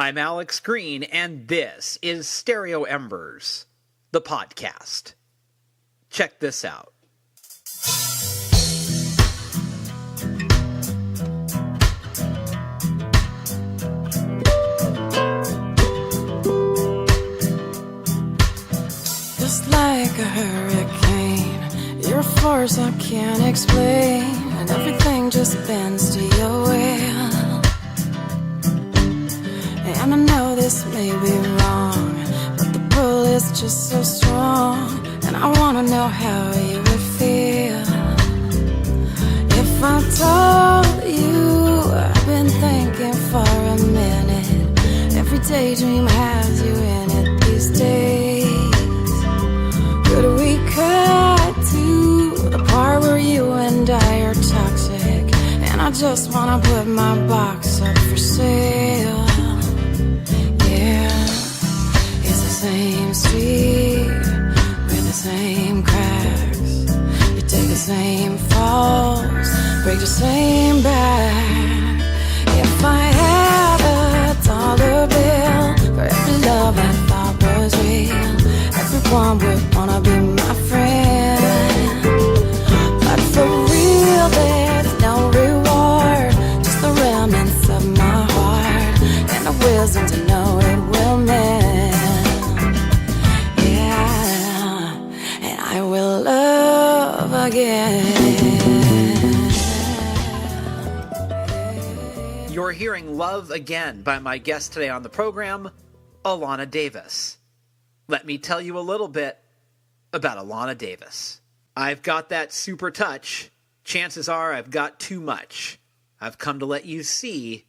I'm Alex Green, and this is Stereo Embers, the podcast. Check this out. Just like a hurricane, you're a force I can't explain, and everything just bends to your will. And I know this may be wrong, but the pull is just so strong, and I wanna know how you would feel if I told you I've been thinking for a minute. Every daydream has you in it these days. Could we cut to the part where you and I are toxic, and I just wanna put my box up for sale? Same street with the same cracks. You take the same falls, break the same back. If I had a dollar bill for every love I thought was real, everyone would wanna be my friend. But for real, there's no reward, just the remnants of my heart and the wisdom to know it will mend. I will love again. You're hearing Love Again by my guest today on the program, Alana Davis. Let me tell you a little bit about Alana Davis. I've got that super touch. Chances are I've got too much. I've come to let you see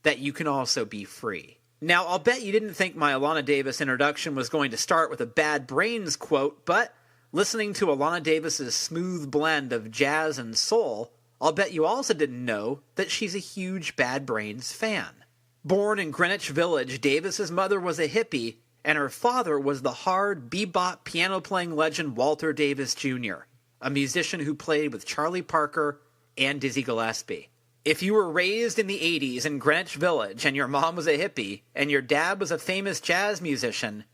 that you can also be free. Now, I'll bet you didn't think my Alana Davis introduction was going to start with a Bad Brains quote, but listening to Alana Davis's smooth blend of jazz and soul, I'll bet you also didn't know that she's a huge Bad Brains fan. Born in Greenwich Village, Davis's mother was a hippie, and her father was the hard bebop piano-playing legend Walter Davis Jr., a musician who played with Charlie Parker and Dizzy Gillespie. If you were raised in the 80s in Greenwich Village and your mom was a hippie and your dad was a famous jazz musician,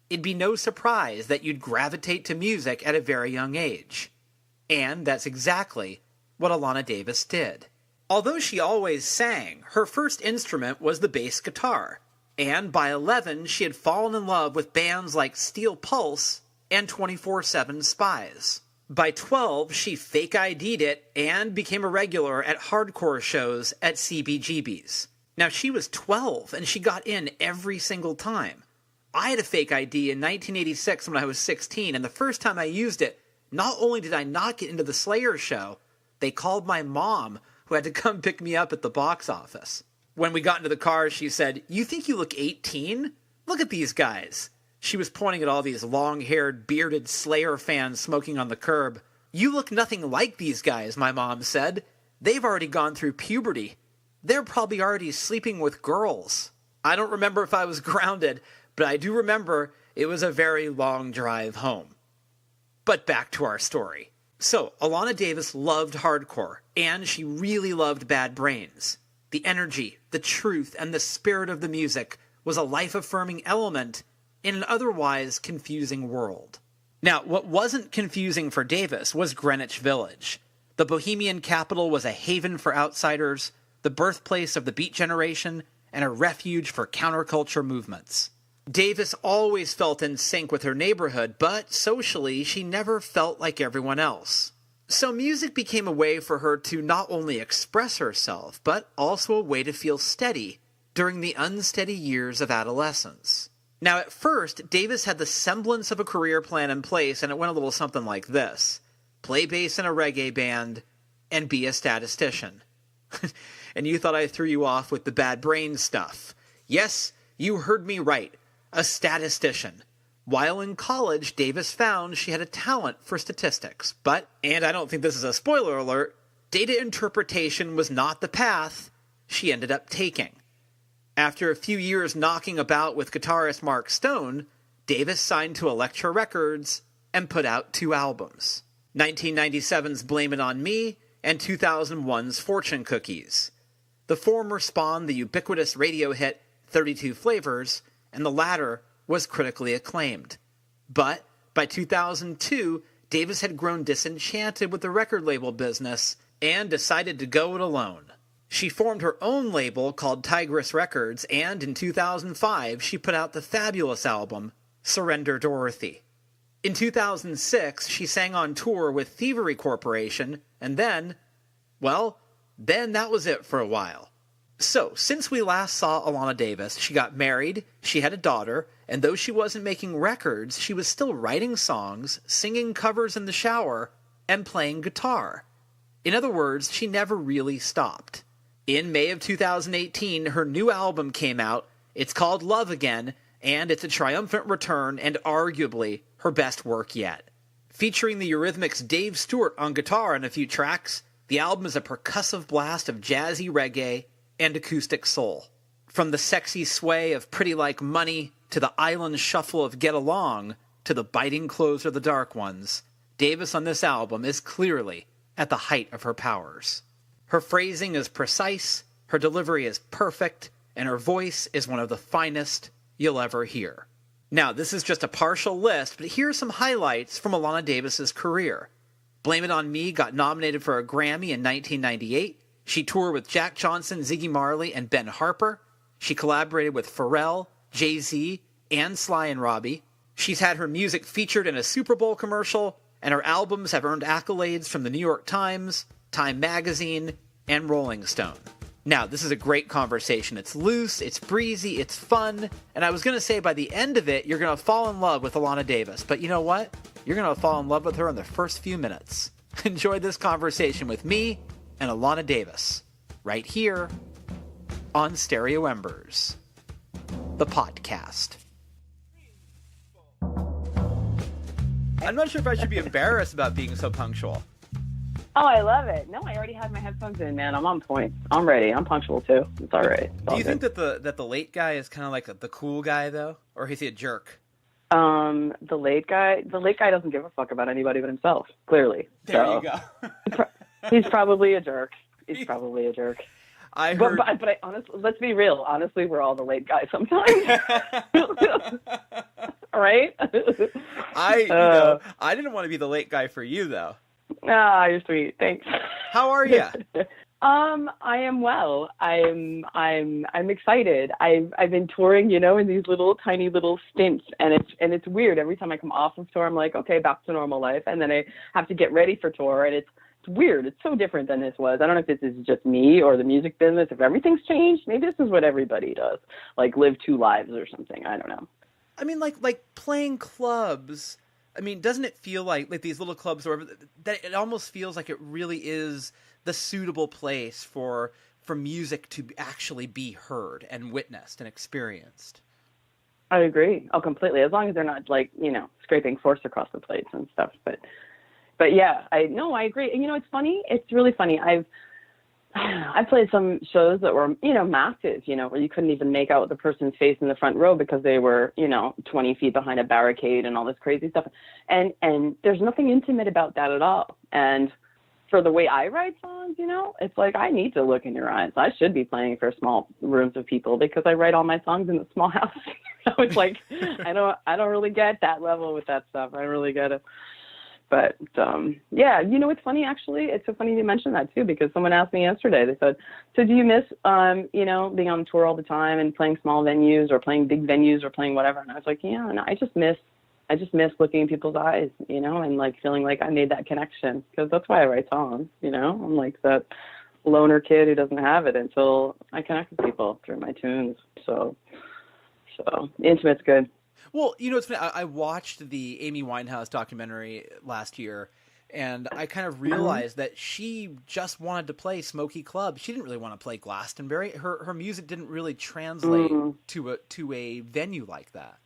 it'd be no surprise that you'd gravitate to music at a very young age. And that's exactly what Alana Davis did. Although she always sang, her first instrument was the bass guitar, and by 11 she had fallen in love with bands like Steel Pulse and 24/7 Spies. By 12, she fake ID'd it and became a regular at hardcore shows at CBGB's. Now, she was 12, and she got in every single time. I had a fake ID in 1986 when I was 16, and the first time I used it, not only did I not get into the Slayer show, they called my mom, who had to come pick me up at the box office. When we got into the car, she said, "You think you look 18? Look at these guys." She was pointing at all these long-haired, bearded Slayer fans smoking on the curb. "You look nothing like these guys," my mom said. "They've already gone through puberty. They're probably already sleeping with girls." I don't remember if I was grounded, but I do remember it was a very long drive home. But back to our story. So, Alana Davis loved hardcore, and she really loved Bad Brains. The energy, the truth, and the spirit of the music was a life-affirming element in an otherwise confusing world. Now, what wasn't confusing for Davis was Greenwich Village. The bohemian capital was a haven for outsiders, the birthplace of the Beat Generation, and a refuge for counterculture movements. Davis always felt in sync with her neighborhood, but socially, she never felt like everyone else. So music became a way for her to not only express herself, but also a way to feel steady during the unsteady years of adolescence. Now, at first, Davis had the semblance of a career plan in place, and it went a little something like this: play bass in a reggae band, and be a statistician. And you thought I threw you off with the Bad Brains stuff. Yes, you heard me right. A statistician. While in college, Davis found she had a talent for statistics, but, and I don't think this is a spoiler alert, data interpretation was not the path she ended up taking. After a few years knocking about with guitarist Mark Stone, Davis signed to Elektra Records and put out 2 albums, 1997's Blame It On Me and 2001's Fortune Cookies. The former spawned the ubiquitous radio hit 32 Flavors, and the latter was critically acclaimed. But by 2002, Davis had grown disenchanted with the record label business and decided to go it alone. She formed her own label called Tigress Records, and in 2005, she put out the fabulous album, Surrender Dorothy. In 2006, she sang on tour with Thievery Corporation, and then that was it for a while. So, since we last saw Alana Davis, she got married, she had a daughter, and though she wasn't making records, she was still writing songs, singing covers in the shower, and playing guitar. In other words, she never really stopped. In May of 2018, her new album came out. It's called Love Again, and it's a triumphant return and arguably her best work yet. Featuring the Eurythmics' Dave Stewart on guitar on a few tracks, the album is a percussive blast of jazzy reggae and acoustic soul. From the sexy sway of Pretty Like Money, to the island shuffle of Get Along, to the biting close of The Dark Ones, Davis on this album is clearly at the height of her powers. Her phrasing is precise, her delivery is perfect, and her voice is one of the finest you'll ever hear. Now, this is just a partial list, but here are some highlights from Alana Davis's career. Blame It On Me got nominated for a Grammy in 1998. She toured with Jack Johnson, Ziggy Marley, and Ben Harper. She collaborated with Pharrell, Jay-Z, and Sly and Robbie. She's had her music featured in a Super Bowl commercial, and her albums have earned accolades from the New York Times, Time Magazine, and Rolling Stone. Now, this is a great conversation. It's loose, it's breezy, it's fun, and I was going to say by the end of it, you're going to fall in love with Alana Davis. But you know what? You're going to fall in love with her in the first few minutes. Enjoy this conversation with me and Alana Davis, right here on Stereo Embers, the podcast. I'm not sure if I should be embarrassed about being so punctual. Oh, I love it. No, I already had my headphones in, man. I'm on point. I'm ready. I'm punctual, too. It's all right. Do you think that the late guy is kind of like the cool guy, though? Or is he a jerk? The late guy doesn't give a fuck about anybody but himself, clearly. There you go. He's probably a jerk. He's probably a jerk. I heard... But I honestly, let's be real. Honestly, we're all the late guys sometimes. Right? I didn't want to be the late guy for you, though. Ah, you're sweet. Thanks. How are you? I am well. I'm excited. I've been touring, in these tiny little stints, and it's weird. Every time I come off of tour, I'm like, okay, back to normal life, and then I have to get ready for tour, and it's weird. It's so different than this was. I don't know if this is just me or the music business. If everything's changed, maybe this is what everybody does, like live two lives or something. I don't know. I mean, like playing clubs. I mean, doesn't it feel like these little clubs, or that it almost feels like it really is the suitable place for music to actually be heard and witnessed and experienced? I agree. Oh, completely. As long as they're not scraping force across the plates and stuff. But yeah, I agree. And it's funny. It's really funny. I played some shows that were, massive, where you couldn't even make out the person's face in the front row because they were, 20 feet behind a barricade and all this crazy stuff. And there's nothing intimate about that at all. And for the way I write songs, it's like, I need to look in your eyes. I should be playing for small rooms of people because I write all my songs in a small house. So it's like, I don't really get that level with that stuff. I really get it. But, yeah, it's funny, actually. It's so funny you mention that, too, because someone asked me yesterday. They said, so do you miss, being on tour all the time and playing small venues or playing big venues or playing whatever? And I was like, yeah, no, I just miss looking in people's eyes, and, like, feeling like I made that connection. Because that's why I write songs, I'm like that loner kid who doesn't have it until I connect with people through my tunes. So intimate's good. Well, it's funny. I watched the Amy Winehouse documentary last year, and I kind of realized that she just wanted to play smoky clubs. She didn't really want to play Glastonbury. Her music didn't really translate to a venue like that.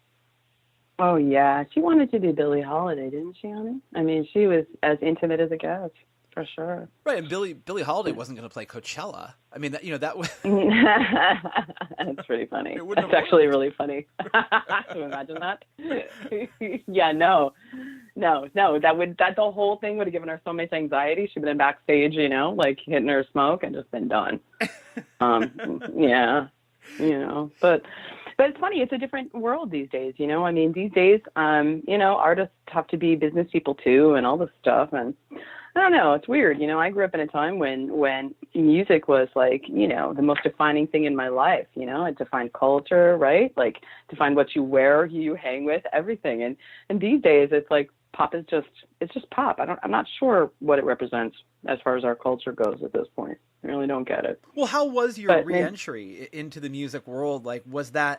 Oh, yeah. She wanted to do Billie Holiday, didn't she, honey? I mean, she was as intimate as it gets. For sure. Right, and Billie Holiday wasn't going to play Coachella. I mean, that was... That's pretty funny. That's actually really funny. Can you imagine that? Yeah, no. That the whole thing would have given her so much anxiety. She'd been backstage, like hitting her smoke and just been done. Yeah. But it's funny. It's a different world these days, I mean, these days, artists have to be business people too and all this stuff. And I don't know. It's weird. I grew up in a time when music was like, the most defining thing in my life. It defined culture, right? Like defined what you wear, who you hang with, everything. And these days it's like pop is just pop. I'm not sure what it represents as far as our culture goes at this point. I really don't get it. Well, how was your re-entry into the music world? Like,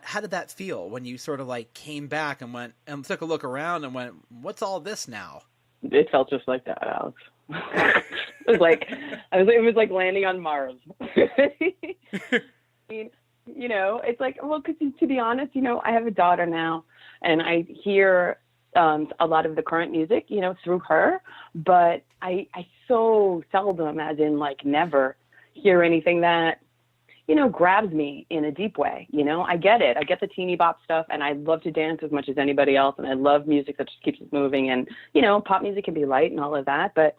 how did that feel when you sort of like came back and went and took a look around and went, what's all this now? It felt just like that, Alex. It was like landing on Mars. I mean, it's like, well, because to be honest, I have a daughter now, and I hear a lot of the current music, through her, but I so seldom, as in like never, hear anything that, grabs me in a deep way. I get it. I get the teeny bop stuff, and I love to dance as much as anybody else, and I love music that just keeps us moving, and, pop music can be light and all of that, but,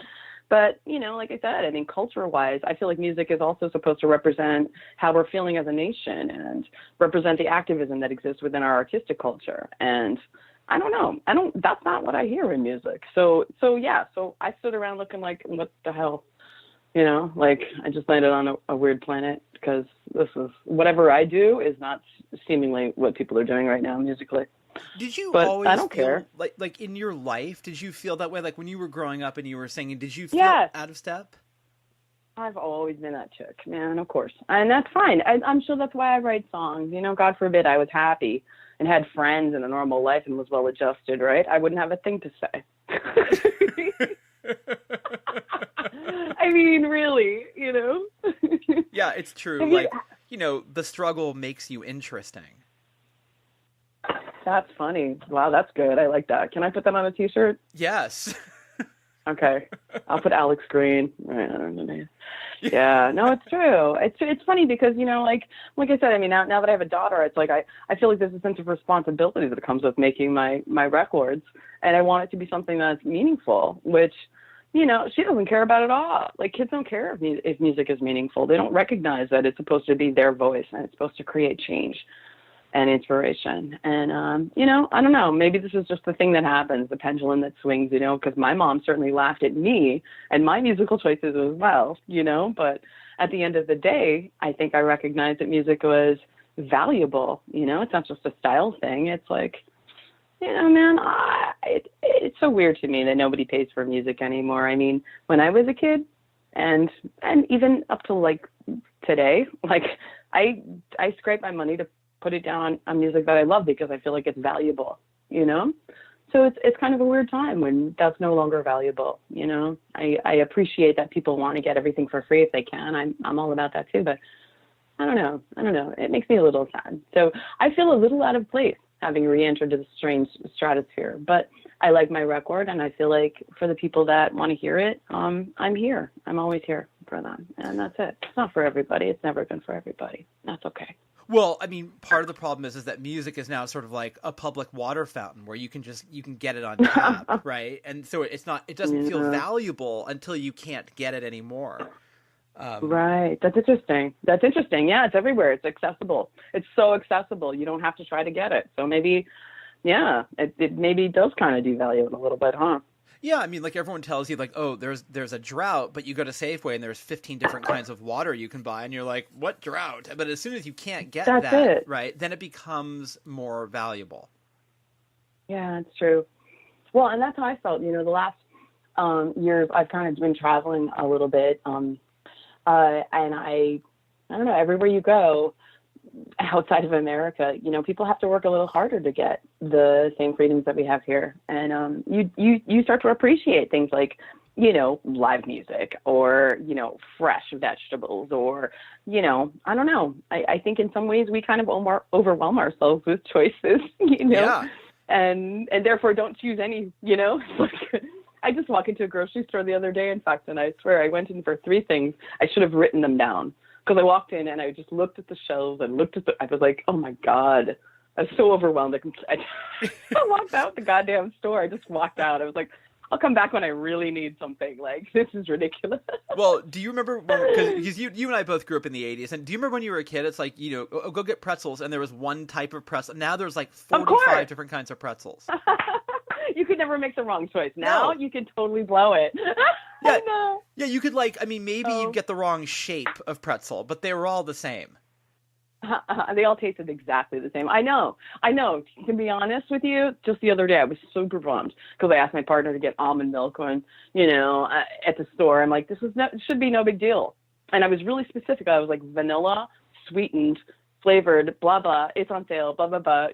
like I said, I mean, culture-wise, I feel like music is also supposed to represent how we're feeling as a nation and represent the activism that exists within our artistic culture. And I don't know. That's not what I hear in music. So I stood around looking like, what the hell? Like I just landed on a weird planet, because this is, whatever I do is not seemingly what people are doing right now musically. Did you but always I don't feel care. like in your life, did you feel that way? Like when you were growing up and you were singing, did you feel out of step? I've always been that chick, man, of course. And that's fine. I'm sure that's why I write songs. God forbid I was happy and had friends and a normal life and was well adjusted, right? I wouldn't have a thing to say. I mean, really, Yeah, it's true. Like, the struggle makes you interesting. That's funny. Wow, that's good. I like that. Can I put that on a t-shirt? Yes. Okay. I'll put Alex Green. Yeah, no, it's true. It's funny because, like I said, I mean, now that I have a daughter, it's like I feel like there's a sense of responsibility that comes with making my records, and I want it to be something that's meaningful, which, she doesn't care about at all. Like, kids don't care if music is meaningful. They don't recognize that it's supposed to be their voice and it's supposed to create change and inspiration. And, I don't know, maybe this is just the thing that happens, the pendulum that swings, because my mom certainly laughed at me and my musical choices as well, but at the end of the day, I think I recognized that music was valuable. It's not just a style thing. It's like, man, it's so weird to me that nobody pays for music anymore. I mean, when I was a kid and even up to like today, like I scrape my money to put it down on music that I love because I feel like it's valuable, So it's kind of a weird time when that's no longer valuable, I appreciate that people want to get everything for free if they can. I'm all about that too, but I don't know. It makes me a little sad. So I feel a little out of place having re-entered to the strange stratosphere, but I like my record, and I feel like for the people that want to hear it, I'm here. I'm always here for them, and that's it. It's not for everybody. It's never been for everybody. That's okay. Well, I mean, part of the problem is that music is now sort of like a public water fountain where you can get it on tap, right? And so it doesn't feel valuable until you can't get it anymore. Right. That's interesting. Yeah, it's everywhere. It's accessible. It's so accessible. You don't have to try to get it. So maybe, it maybe does kind of devalue it a little bit, huh? Yeah, I mean, like everyone tells you, like, oh, there's a drought, but you go to Safeway and there's 15 different kinds of water you can buy, and you're like, what drought? But as soon as you can't get that, right, then it becomes more valuable. Yeah, it's true. Well, and that's how I felt. The last years I've kind of been traveling a little bit, and I don't know, everywhere you go outside of America, people have to work a little harder to get the same freedoms that we have here. And you start to appreciate things like, live music or, fresh vegetables or, I don't know. I think in some ways we kind of overwhelm ourselves with choices, Yeah. and therefore don't choose any, I just walked into a grocery store the other day, in fact, and I swear I went in for 3 things. I should have written them down because I walked in and I just looked at the shelves and I was like, oh my God, I was so overwhelmed. I walked out the goddamn store. I just walked out. I was like, I'll come back when I really need something. Like, this is ridiculous. Well, do you remember, because you and I both grew up in the 80s, and do you remember when you were a kid, it's like, go get pretzels, and there was one type of pretzel. Now there's like 45 different kinds of pretzels. You could never make the wrong choice. Now you can totally blow it. Yeah, no. Yeah, you could maybe you'd get the wrong shape of pretzel, but they were all the same. They all tasted exactly the same. I know. To be honest with you, just the other day I was super bummed because I asked my partner to get almond milk when, at the store. I'm like, it should be no big deal. And I was really specific. I was like, vanilla, sweetened, flavored, blah, blah. It's on sale, blah, blah, blah.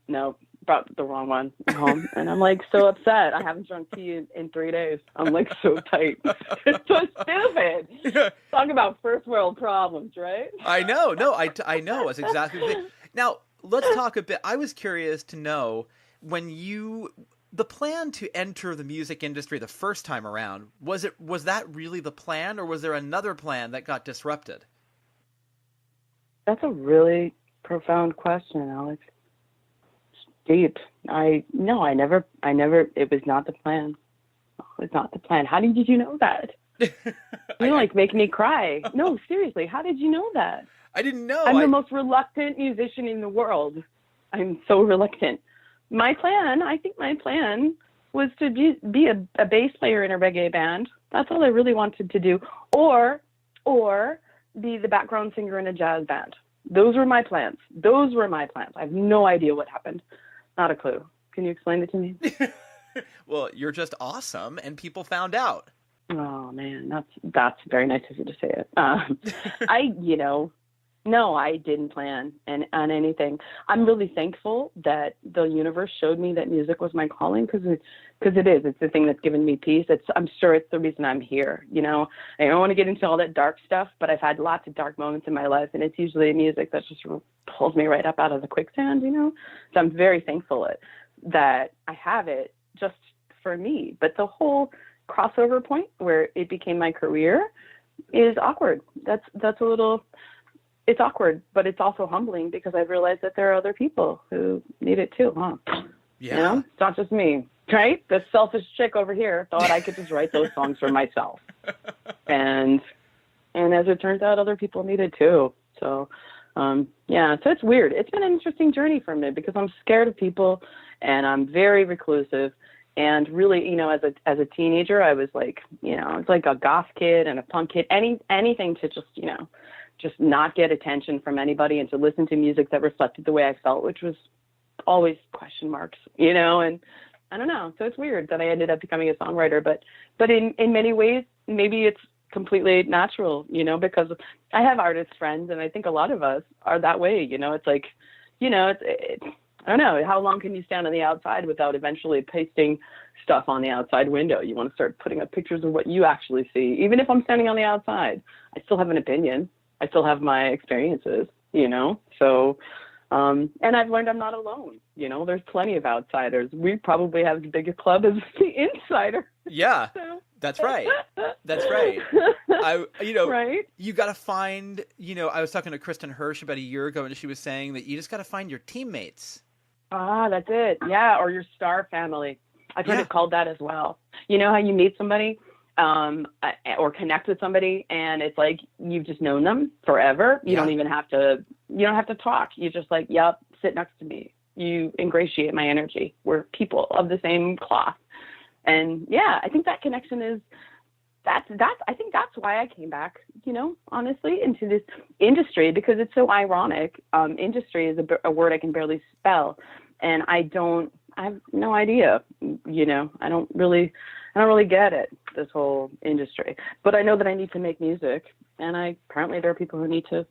No, brought the wrong one home. And I'm like so upset. I haven't drunk tea in 3 days. I'm like so tight. It's so stupid. Yeah. Talk about first world problems, right? I know. No, I know. It's exactly the thing. Now, let's talk a bit. I was curious to know the plan to enter the music industry the first time around, was that really the plan, or was there another plan that got disrupted? That's a really profound question, Alex. Deep. I never, it was not the plan. It was not the plan. How did you know that? You make me cry. No, seriously, how did you know that? I didn't know. I'm the most reluctant musician in the world. I'm so reluctant. I think my plan was to be a bass player in a reggae band. That's all I really wanted to do. Or be the background singer in a jazz band. Those were my plans. I have no idea what happened. Not a clue. Can you explain it to me? Well, you're just awesome, and people found out. Oh man, that's very nice of you to say it. No, I didn't plan on anything. I'm really thankful that the universe showed me that music was my calling, because it is. It's the thing that's given me peace. I'm sure it's the reason I'm here. I don't want to get into all that dark stuff, but I've had lots of dark moments in my life, and it's usually music that just pulls me right up out of the quicksand. So I'm very thankful that I have it just for me. But the whole crossover point where it became my career is awkward. That's a little. It's awkward, but it's also humbling because I've realized that there are other people who need it too, huh? Yeah. It's not just me, right? The selfish chick over here thought I could just write those songs for myself. And as it turns out, other people need it too. So, so it's weird. It's been an interesting journey for me because I'm scared of people and I'm very reclusive. And really, as a teenager, I was like, I was like a goth kid and a punk kid, anything to just not get attention from anybody and to listen to music that reflected the way I felt, which was always question marks, and I don't know. So it's weird that I ended up becoming a songwriter, but in many ways, maybe it's completely natural, because I have artist friends and I think a lot of us are that way, it's like, it's I don't know, how long can you stand on the outside without eventually pasting stuff on the outside window? You want to start putting up pictures of what you actually see. Even if I'm standing on the outside, I still have an opinion. I still have my experiences, So, and I've learned I'm not alone. There's plenty of outsiders. We probably have as big a club as the insider. Yeah, that's right. That's right. Right? You got to find, I was talking to Kristen Hirsch about a year ago, and she was saying that you just got to find your teammates. Ah, that's it. Yeah, or your star family. I've heard it called that as well. You know how you meet somebody or connect with somebody and it's like you've just known them forever. You don't even have to talk. You're just like, yep, sit next to me. You ingratiate my energy. We're people of the same cloth. And yeah, I think that connection is I think that's why I came back, honestly, into this industry, because it's so ironic. Industry is a word I can barely spell. And I have no idea, I don't really get it, this whole industry. But I know that I need to make music, and apparently there are people who need to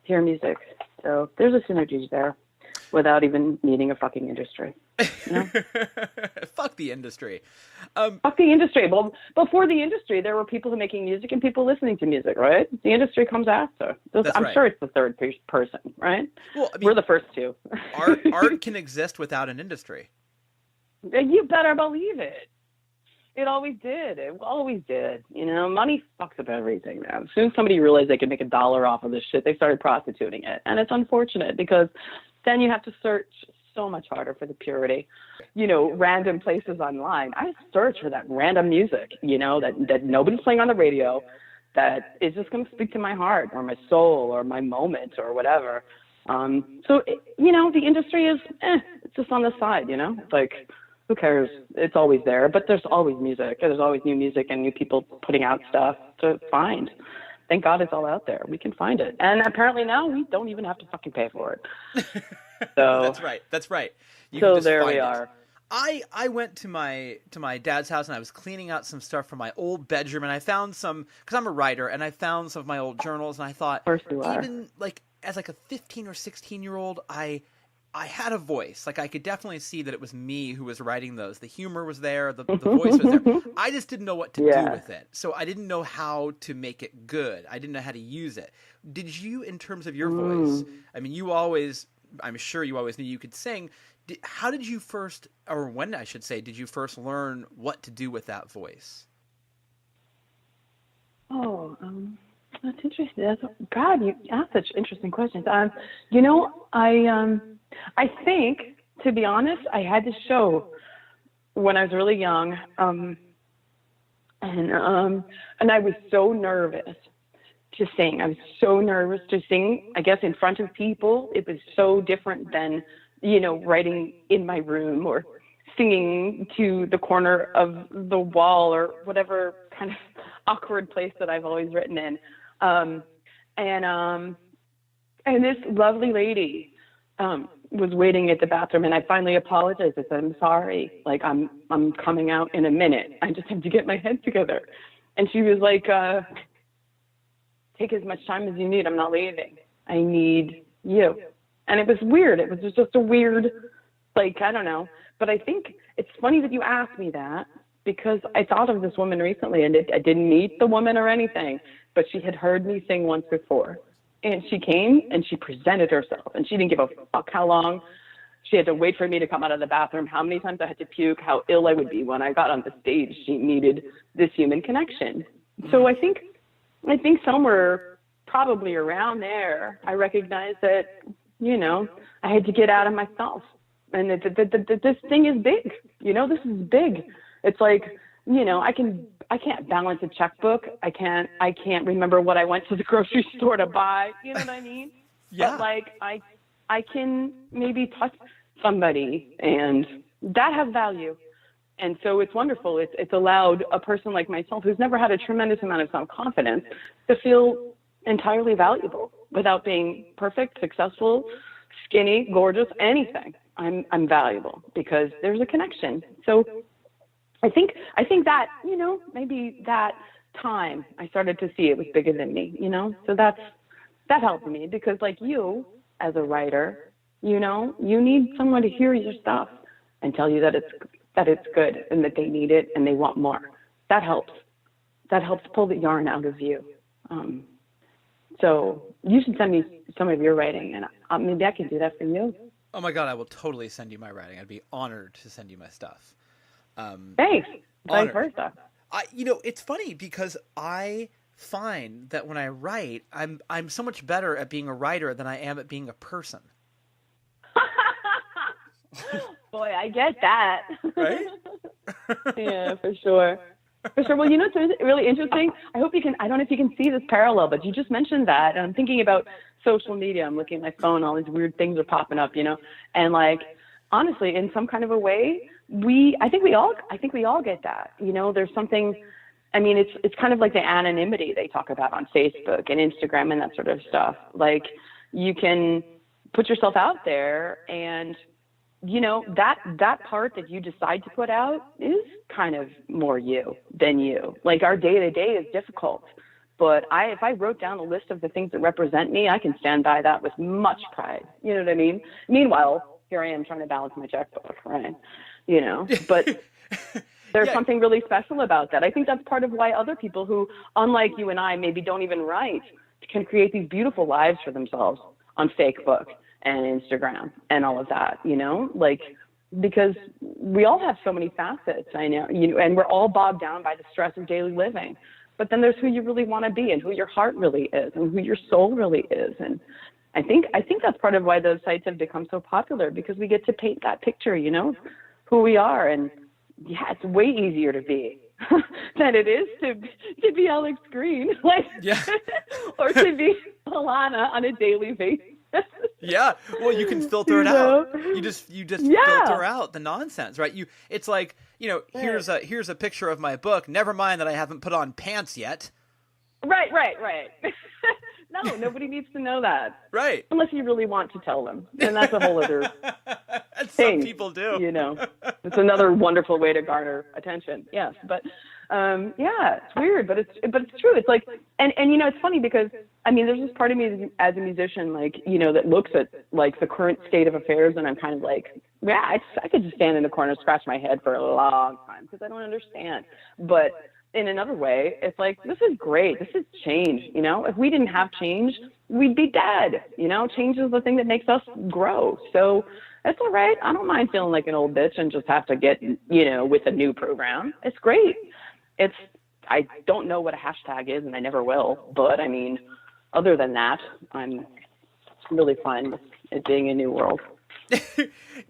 hear music. So there's a synergy there without even needing a fucking industry. Fuck the industry. Fuck the industry. Well, before the industry, there were people making music and people listening to music, right? The industry comes after. I'm sure it's the third person, right? Well, we're the first two. art can exist without an industry. You better believe it. It always did. It always did. Money fucks up everything, man. As soon as somebody realized they could make $1 off of this shit, they started prostituting it. And it's unfortunate because then you have to search so much harder for the purity. You know, random places online. I search for that random music, you know, that nobody's playing on the radio, that is just going to speak to my heart or my soul or my moment or whatever. You know, the industry is, it's just on the side, you know, it's like, who cares? It's always there, but there's always music. There's always new music and new people putting out stuff to find. Thank God it's all out there. We can find it. And apparently now we don't even have to fucking pay for it. So That's right. That's right. You so can just there find we it. are. I went to my dad's house and I was cleaning out some stuff from my old bedroom, and I found some, because I'm a writer, and I found some of my old journals, and I thought, Of course you are. even like as like a 15 or 16-year-old, I had a voice. Like I could definitely see that it was me who was writing those. The humor was there, the voice was there. I just didn't know what to do with it. So I didn't know how to make it good. I didn't know how to use it. Did you, in terms of your voice, I mean, I'm sure you always knew you could sing. How did you first, or when I should say, did you first learn what to do with that voice? Oh, that's interesting. God, you ask such interesting questions. You know, I think, to be honest, I had this show when I was really young, and I was so nervous to sing. I was so nervous to sing, I guess, in front of people. It was so different than, you know, writing in my room or singing to the corner of the wall or whatever kind of awkward place that I've always written in. And this lovely lady was waiting at the bathroom, and I finally apologized. I said, I'm sorry. Like, I'm coming out in a minute. I just have to get my head together. And she was like, take as much time as you need. I'm not leaving. I need you. And it was weird. It was just a weird, like, I don't know. But I think it's funny that you asked me that, because I thought of this woman recently, and I didn't meet the woman or anything, but she had heard me sing once before. And she came and she presented herself, and she didn't give a fuck how long. She had to wait for me to come out of the bathroom, how many times I had to puke, how ill I would be when I got on the stage. She needed this human connection. So I think somewhere probably around there, I recognized that, you know, I had to get out of myself. And this thing is big. You know, this is big. It's like, you know, I can't balance a checkbook. I can't remember what I went to the grocery store to buy. You know what I mean? Yeah. But like, I can maybe touch somebody, and that has value. And so it's wonderful. It's allowed a person like myself, who's never had a tremendous amount of self-confidence, to feel entirely valuable without being perfect, successful, skinny, gorgeous, anything. I'm valuable because there's a connection. So I think that, you know, maybe that time I started to see it was bigger than me, you know? So that helped me, because like you as a writer, you know, you need someone to hear your stuff and tell you that it's good and that they need it and they want more. That helps pull the yarn out of you. So you should send me some of your writing, and maybe I can do that for you. Oh my God, I will totally send you my writing. I'd be honored to send you my stuff. Thanks. Vice Honored. versa. You know, it's funny because I find that when I write, I'm so much better at being a writer than I am at being a person. Boy, I get that. Right? Yeah, for sure. For sure. Well, you know, it's really interesting. I don't know if you can see this parallel, but you just mentioned that. And I'm thinking about social media. I'm looking at my phone, all these weird things are popping up, you know, and like, honestly, in some kind of a way, I think we all get that, you know. There's something, I mean, it's kind of like the anonymity they talk about on Facebook and Instagram and that sort of stuff. Like, you can put yourself out there, and you know, that part that you decide to put out is kind of more you than you. Like, our day to day is difficult, but if I wrote down a list of the things that represent me, I can stand by that with much pride. You know what I mean? Meanwhile, here I am trying to balance my checkbook, right? You know, but there's something really special about that. I think that's part of why other people who, unlike you and I, maybe don't even write, can create these beautiful lives for themselves on Facebook and Instagram and all of that, you know, like, because we all have so many facets, I know, you know, and we're all bogged down by the stress of daily living. But then there's who you really want to be, and who your heart really is, and who your soul really is. And I think that's part of why those sites have become so popular, because we get to paint that picture, you know, who we are. And yeah, it's way easier to be than it is to be Alex Green, like, yeah. or to be Alana on a daily basis. Yeah, well, you can filter it out. You just filter out the nonsense, right? It's like, you know, here's a picture of my book. Never mind that I haven't put on pants yet. Right. No, nobody needs to know that. Right. Unless you really want to tell them, and that's a whole other and thing. Some people do. You know, it's another wonderful way to garner attention. Yes, but yeah, it's weird, but it's true. It's like, and you know, it's funny because I mean, there's this part of me as a musician, like, you know, that looks at like the current state of affairs, and I'm kind of like, yeah, I could just stand in the corner and scratch my head for a long time because I don't understand. But in another way, it's like, this is great. This is change. You know, if we didn't have change, we'd be dead. You know, change is the thing that makes us grow. So it's all right. I don't mind feeling like an old bitch and just have to get, you know, with a new program. It's great. I don't know what a hashtag is, and I never will. But I mean, other than that, I'm really fine with it being a new world.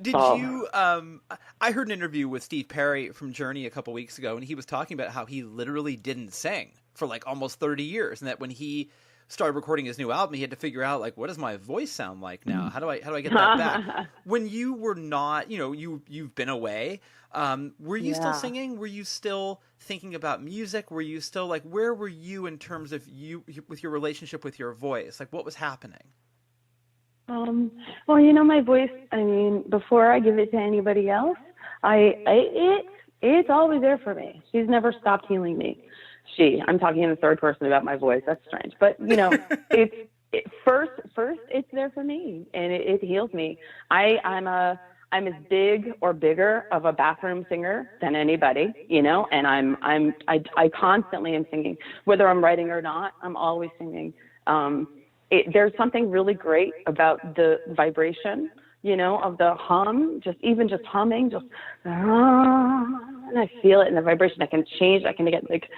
Did you I heard an interview with Steve Perry from Journey a couple weeks ago, and he was talking about how he literally didn't sing for like almost 30 years, and that when he started recording his new album, he had to figure out, like, what does my voice sound like now? How do I get that back? When you were not, you know, you've been away, were you still singing? Were you still thinking about music? Were you still, like, where were you in terms of you with your relationship with your voice? Like, what was happening? Well, you know, my voice, I mean, before I give it to anybody else, it's always there for me. She's never stopped healing me. I'm talking in the third person about my voice. That's strange. But, you know, first, it's there for me, and it heals me. I'm as big or bigger of a bathroom singer than anybody, you know, and I constantly am singing, whether I'm writing or not. I'm always singing. There's something really great about the vibration, you know, of the hum, just humming, and I feel it in the vibration. I can change. I can make it like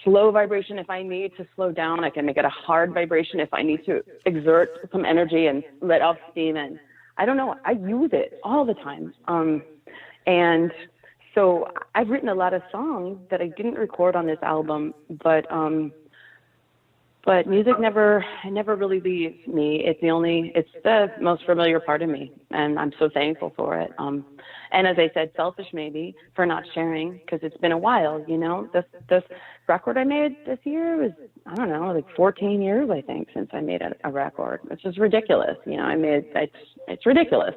slow vibration if I need to slow down. I can make it a hard vibration if I need to exert some energy and let off steam. And I don't know, I use it all the time. And so I've written a lot of songs that I didn't record on this album, but music never really leaves me. It's the most familiar part of me, and I'm so thankful for it. And as I said, selfish maybe for not sharing, because it's been a while, you know. This record I made this year was, I don't know, like 14 years, I think, since I made a record, which is ridiculous. You know, it's ridiculous.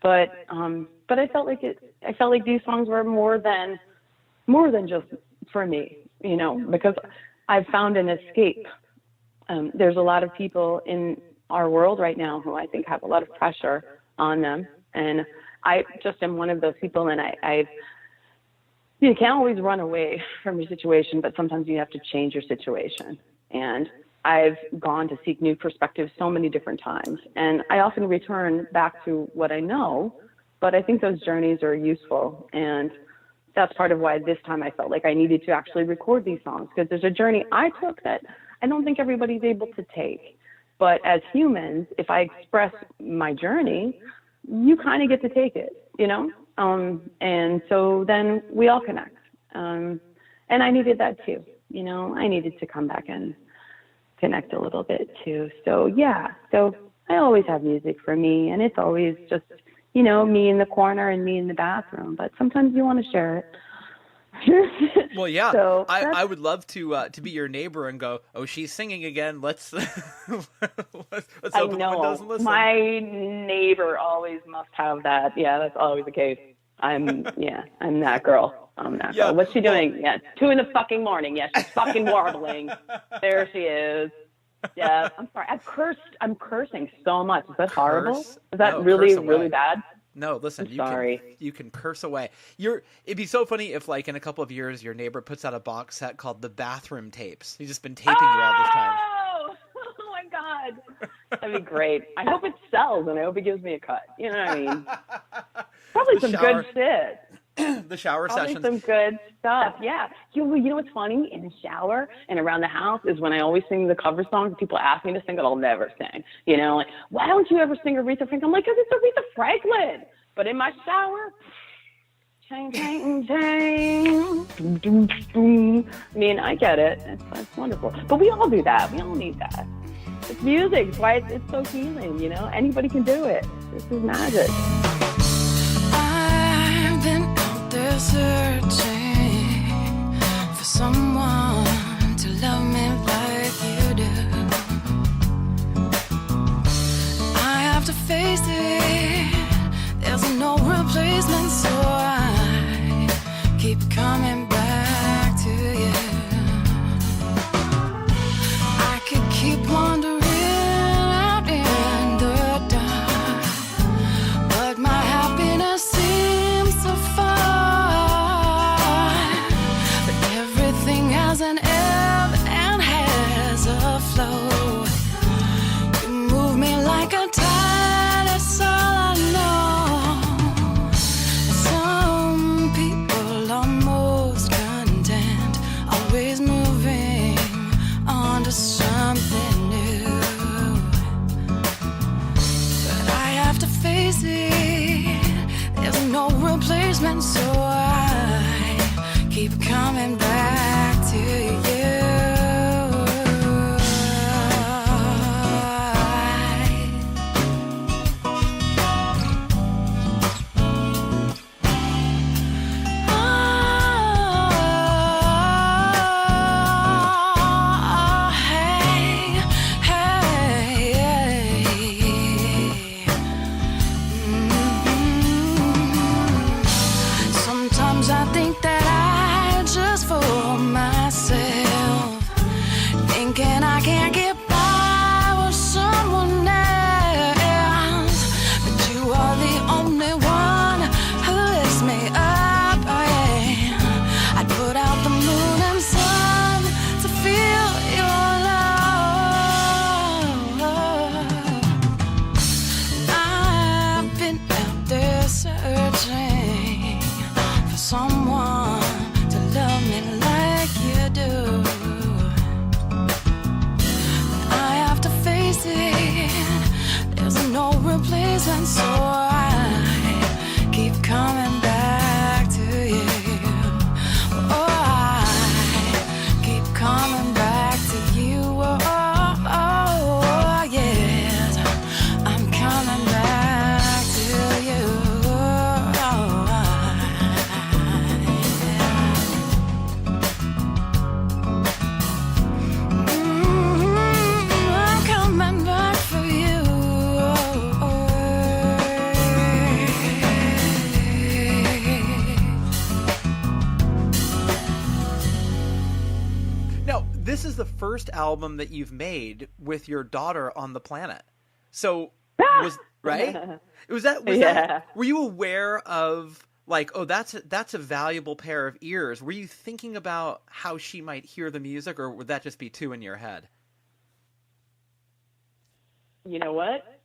But I felt like these songs were more than just for me, you know, because I've found an escape. There's a lot of people in our world right now who I think have a lot of pressure on them. And I just am one of those people. And you can't always run away from your situation, but sometimes you have to change your situation. And I've gone to seek new perspectives so many different times. And I often return back to what I know, but I think those journeys are useful. And that's part of why this time I felt like I needed to actually record these songs, because there's a journey I took that I don't think everybody's able to take. But as humans, if I express my journey, you kind of get to take it, you know? And so then we all connect. And I needed that too, you know? I needed to come back and connect a little bit too. So yeah, so I always have music for me, and it's always just, you know, me in the corner and me in the bathroom. But sometimes you want to share it. Well, yeah, so I would love to be your neighbor and go, oh, she's singing again. Let's open the windows and listen. My neighbor always must have that. Yeah, that's always the case. I'm that girl. Girl. What's she doing? Yeah, 2 a.m. Yeah, she's fucking warbling. There she is. Yeah, I'm sorry. I'm cursing so much. Is that horrible? Is that really bad? No, listen, you can curse away. It'd be so funny if, like, in a couple of years, your neighbor puts out a box set called The Bathroom Tapes. He's just been taping you all this time. Oh my God. That'd be great. I hope it sells, and I hope it gives me a cut. You know what I mean? Probably some good shit. The shower Probably sessions. some good stuff. Yeah. You know what's funny? In the shower and around the house is when I always sing the cover songs. People ask me to sing, but I'll never sing. You know, like, why don't you ever sing Aretha Franklin? I'm like, because it's Aretha Franklin. But in my shower, chang, chang, chang, boom, boom, boom. I mean, I get it. It's wonderful. But we all do that. We all need that. It's music. It's why it's so healing, you know? Anybody can do it. This is magic. I've been out there searching for someone to love me like you do. I have to face it, there's no replacement, so I keep coming back to you. I could keep wandering out in the dark, but my happiness seems so far. But everything has an ebb and has a flow. You move me like a tide, that's all I know. Some people are most content, always moving on to something new. But I have to face it, there's no replacement, so I keep coming back to you. Oh, hey, hey. Sometimes I think that I just fool myself, thinking I can't get by with someone else. But you are the only one who lifts me up. I'd put out the moon and sun to feel your love. I've been out there searching for someone to love me like you do. But I have to face it, there's no replacement, so I keep coming back to you. Oh, I keep coming back to you. Oh, yes, I'm coming back to you. I'm coming back for you. Now, this is the first album that you've made with your daughter on the planet. So, right? Was that, Yeah. were you aware of, like, oh, that's a valuable pair of ears? Were you thinking about how she might hear the music, or would that just be too in your head? You know what?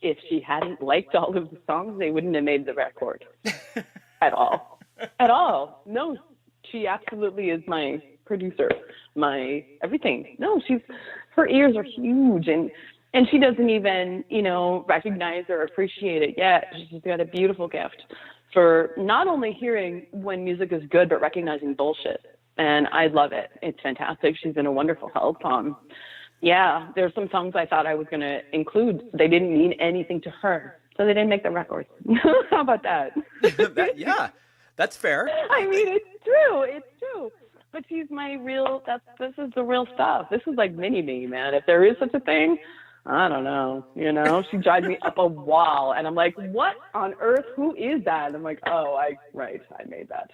If she hadn't liked all of the songs, they wouldn't have made the record at all. At all. No, she absolutely is my producer, my everything. No, her ears are huge, and she doesn't even, recognize or appreciate it yet. She's got a beautiful gift for not only hearing when music is good, but recognizing bullshit. And I love it. It's fantastic. She's been a wonderful help. Yeah, there's some songs I thought I was going to include. They didn't mean anything to her, so they didn't make the record. How about that? Yeah, that's fair. I mean, it's true. It's true. But she's my real, this is the real stuff. This is like mini-me, man. If there is such a thing, I don't know. She drives me up a wall, and I'm like, what on earth? Who is that? And I'm like, oh, I made that.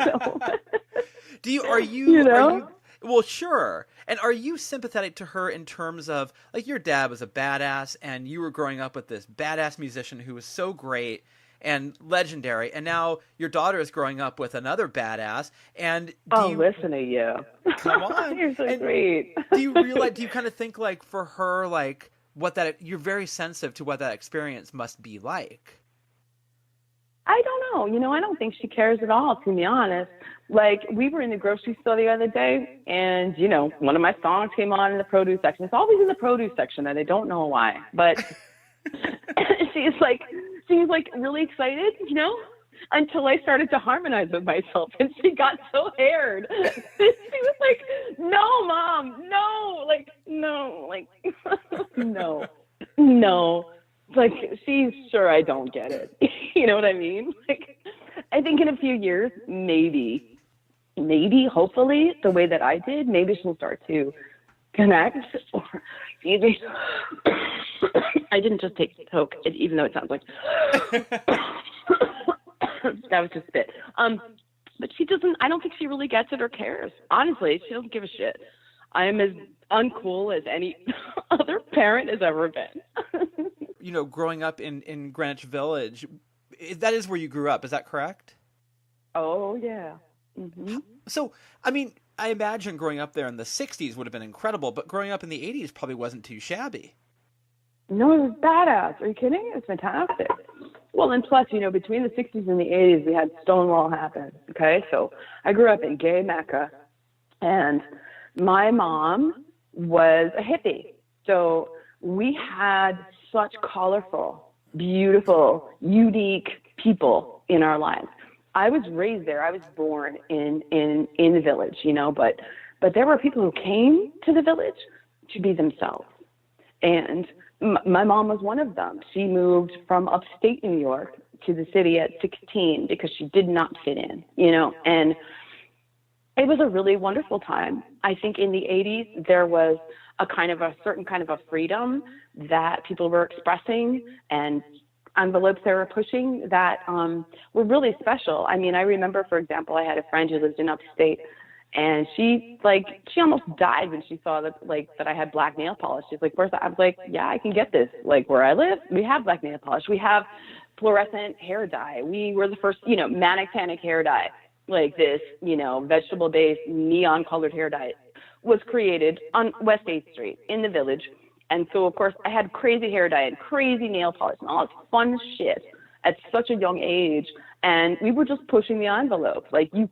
So, Are you, well, sure. And are you sympathetic to her in terms of, like, your dad was a badass, and you were growing up with this badass musician who was so great and legendary, and now your daughter is growing up with another badass, and listen to you. Come on. You're so great. Do you kind of think, like, for her, like, you're very sensitive to what that experience must be like? I don't know. You know, I don't think she cares at all, to be honest. Like, we were in the grocery store the other day, and, you know, one of my songs came on in the produce section. It's always in the produce section, and I don't know why. But she's like really excited, you know, until I started to harmonize with myself, and she got so haired. She was like, no, Mom, no, like, no, like, no. Like, she's sure I don't get it. You know what I mean? Like, I think in a few years, maybe, hopefully, the way that I did, maybe she'll start to connect. Or, excuse me. I didn't just take a toke, even though it sounds like that was just spit. But she doesn't. I don't think she really gets it or cares. Honestly, she doesn't give a shit. I am as uncool as any other parent has ever been. You know, growing up in Greenwich Village, that is where you grew up. Is that correct? Oh, yeah. Mm-hmm. So, I mean, I imagine growing up there in the 60s would have been incredible, but growing up in the 80s probably wasn't too shabby. No, it was badass. Are you kidding? It was fantastic. Well, and plus, you know, between the 60s and the 80s, we had Stonewall happen, okay? So I grew up in gay Mecca, and my mom was a hippie. So we had such colorful, beautiful, unique people in our lives. I was raised there. I was born in the village, you know, but there were people who came to the village to be themselves. And my mom was one of them. She moved from upstate New York to the city at 16 because she did not fit in, you know, and it was a really wonderful time. I think in the 80s, there was a certain kind of a freedom that people were expressing and envelopes they were pushing that were really special. I mean, I remember, for example, I had a friend who lived in upstate, and she almost died when she saw that I had black nail polish. She's like, "Where's that?" I was like, "Yeah, I can get this. Like, where I live, we have black nail polish. We have fluorescent hair dye. We were the first, you know, manic tannic hair dye, like this, you know, vegetable-based neon colored hair dye was created on West 8th Street in the village." And so, of course, I had crazy hair dye and crazy nail polish and all this fun shit at such a young age. And we were just pushing the envelope. Like, you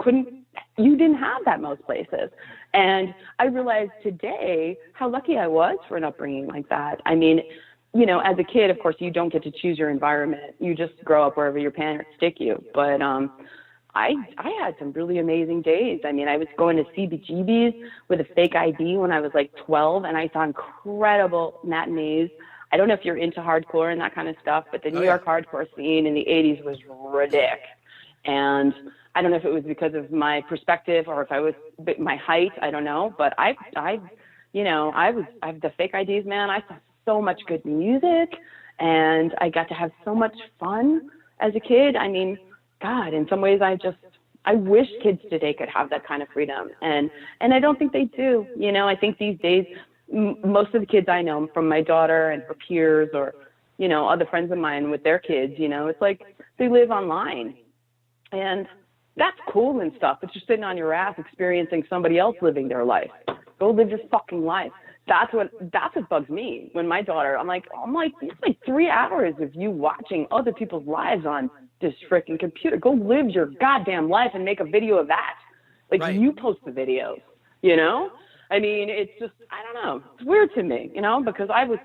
didn't have that most places. And I realized today how lucky I was for an upbringing like that. I mean, you know, as a kid, of course, you don't get to choose your environment. You just grow up wherever your parents stick you. But I had some really amazing days. I mean, I was going to CBGBs with a fake ID when I was like 12, and I saw incredible matinees. I don't know if you're into hardcore and that kind of stuff, but the New York hardcore scene in the 80s was ridiculous. And I don't know if it was because of my perspective or if I was my height, I don't know. But I have the fake IDs, man. I saw so much good music, and I got to have so much fun as a kid. I mean, God, in some ways, I wish kids today could have that kind of freedom. And I don't think they do. You know, I think these days, most of the kids I know, from my daughter and her peers or, you know, other friends of mine with their kids, you know, it's like they live online. And that's cool and stuff, but you're sitting on your ass experiencing somebody else living their life. Go live your fucking life. That's what bugs me. When my daughter, I'm like, it's like 3 hours of you watching other people's lives on this freaking computer. Go live your goddamn life and make a video of that. Like, right. You post the videos, you know? I mean, it's just, I don't know. It's weird to me, you know, because I was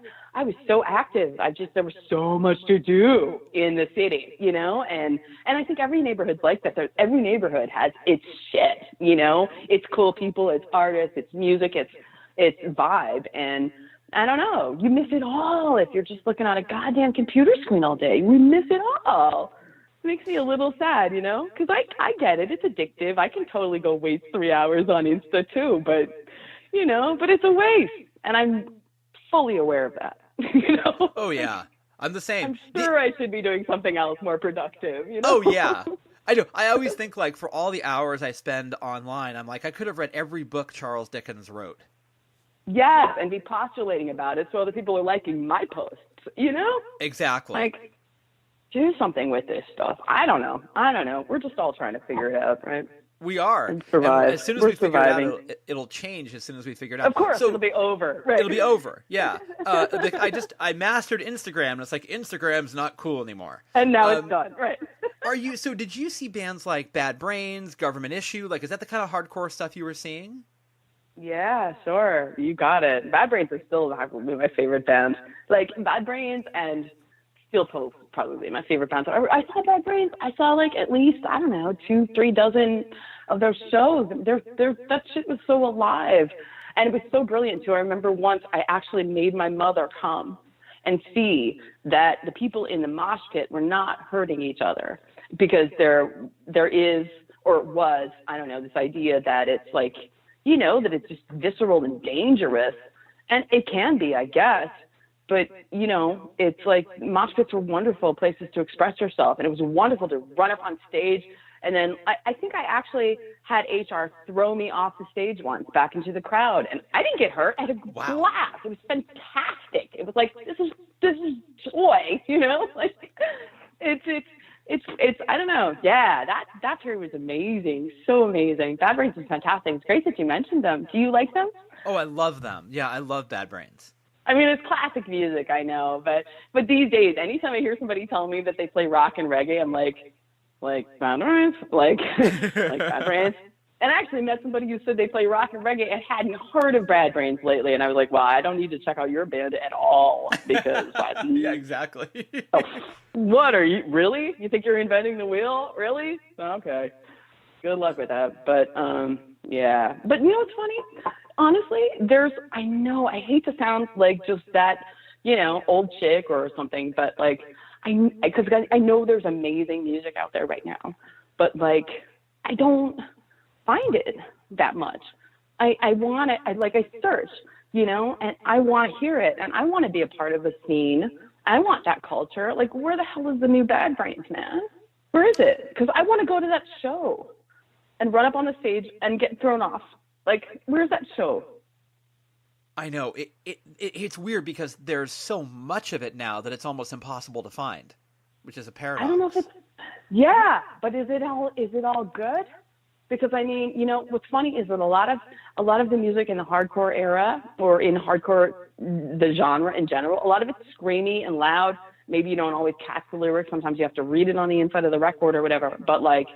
so active. There was so much to do in the city, you know, and I think every neighborhood's like that. Every neighborhood has its shit, you know, it's cool people, it's artists, it's music, it's vibe. And I don't know, you miss it all if you're just looking at a goddamn computer screen all day. We miss it all. It makes me a little sad, you know, because I get it. It's addictive. I can totally go waste 3 hours on Insta too, but, you know, but it's a waste. And I'm fully aware of that, you know? Oh, yeah. I'm the same. I'm sure I should be doing something else more productive, you know? Oh, yeah. I do. I always think, like, for all the hours I spend online, I'm like, I could have read every book Charles Dickens wrote. Yes, and be postulating about it so other people are liking my posts, you know? Exactly. Like, do something with this stuff. I don't know. We're just all trying to figure it out, right? We are. And survive. And as soon as we figure it out, it'll change as soon as we figure it out. Of course, so, it'll be over. Right. It'll be over, yeah. I mastered Instagram, and it's like, Instagram's not cool anymore. And now it's done, right. So did you see bands like Bad Brains, Government Issue? Like, is that the kind of hardcore stuff you were seeing? Yeah, sure. You got it. Bad Brains are still probably my favorite band. Like Bad Brains and Steel Toe probably my favorite bands. I saw Bad Brains. I saw like at least, I don't know, 2-3 dozen of their shows. That shit was so alive. And it was so brilliant too. I remember once I actually made my mother come and see that the people in the mosh pit were not hurting each other, because there is, or was, I don't know, this idea that it's like, you know, that it's just visceral and dangerous. And it can be, I guess. But, you know, it's like mosh pits were wonderful places to express yourself. And it was wonderful to run up on stage. And then I think I actually had HR throw me off the stage once back into the crowd. And I didn't get hurt. I had a blast. It was fantastic. It was like, this is joy, you know? Like, it's I don't know. Yeah, that period was amazing. So amazing. Bad Brains is fantastic. It's great that you mentioned them. Do you like them? Oh, I love them. Yeah, I love Bad Brains. I mean, it's classic music, I know, but these days, anytime I hear somebody tell me that they play rock and reggae, I'm like Bad Brains, like Bad Brains. And I actually met somebody who said they play rock and reggae and hadn't heard of Bad Brains lately, and I was like, well, I don't need to check out your band at all, because yeah, exactly. Oh, what are you, really? You think you're inventing the wheel? Really? Okay. Good luck with that. But yeah. But you know what's funny? Honestly, I know, I hate to sound like just that, you know, old chick or something, but like, because I know there's amazing music out there right now, but like, I don't find it that much. I want it, I search, you know, and I want to hear it, and I want to be a part of a scene. I want that culture. Like, where the hell is the new Bad Brains, man? Where is it? Because I want to go to that show and run up on the stage and get thrown off. Like, where's that show? I know. It's weird because there's so much of it now that it's almost impossible to find, which is a paradox. I don't know if it's, yeah, but is it all good? Because I mean, you know, what's funny is that a lot of the music in the hardcore era, or in hardcore, the genre in general, a lot of it's screamy and loud. Maybe you don't always catch the lyrics. Sometimes you have to read it on the inside of the record or whatever. But like,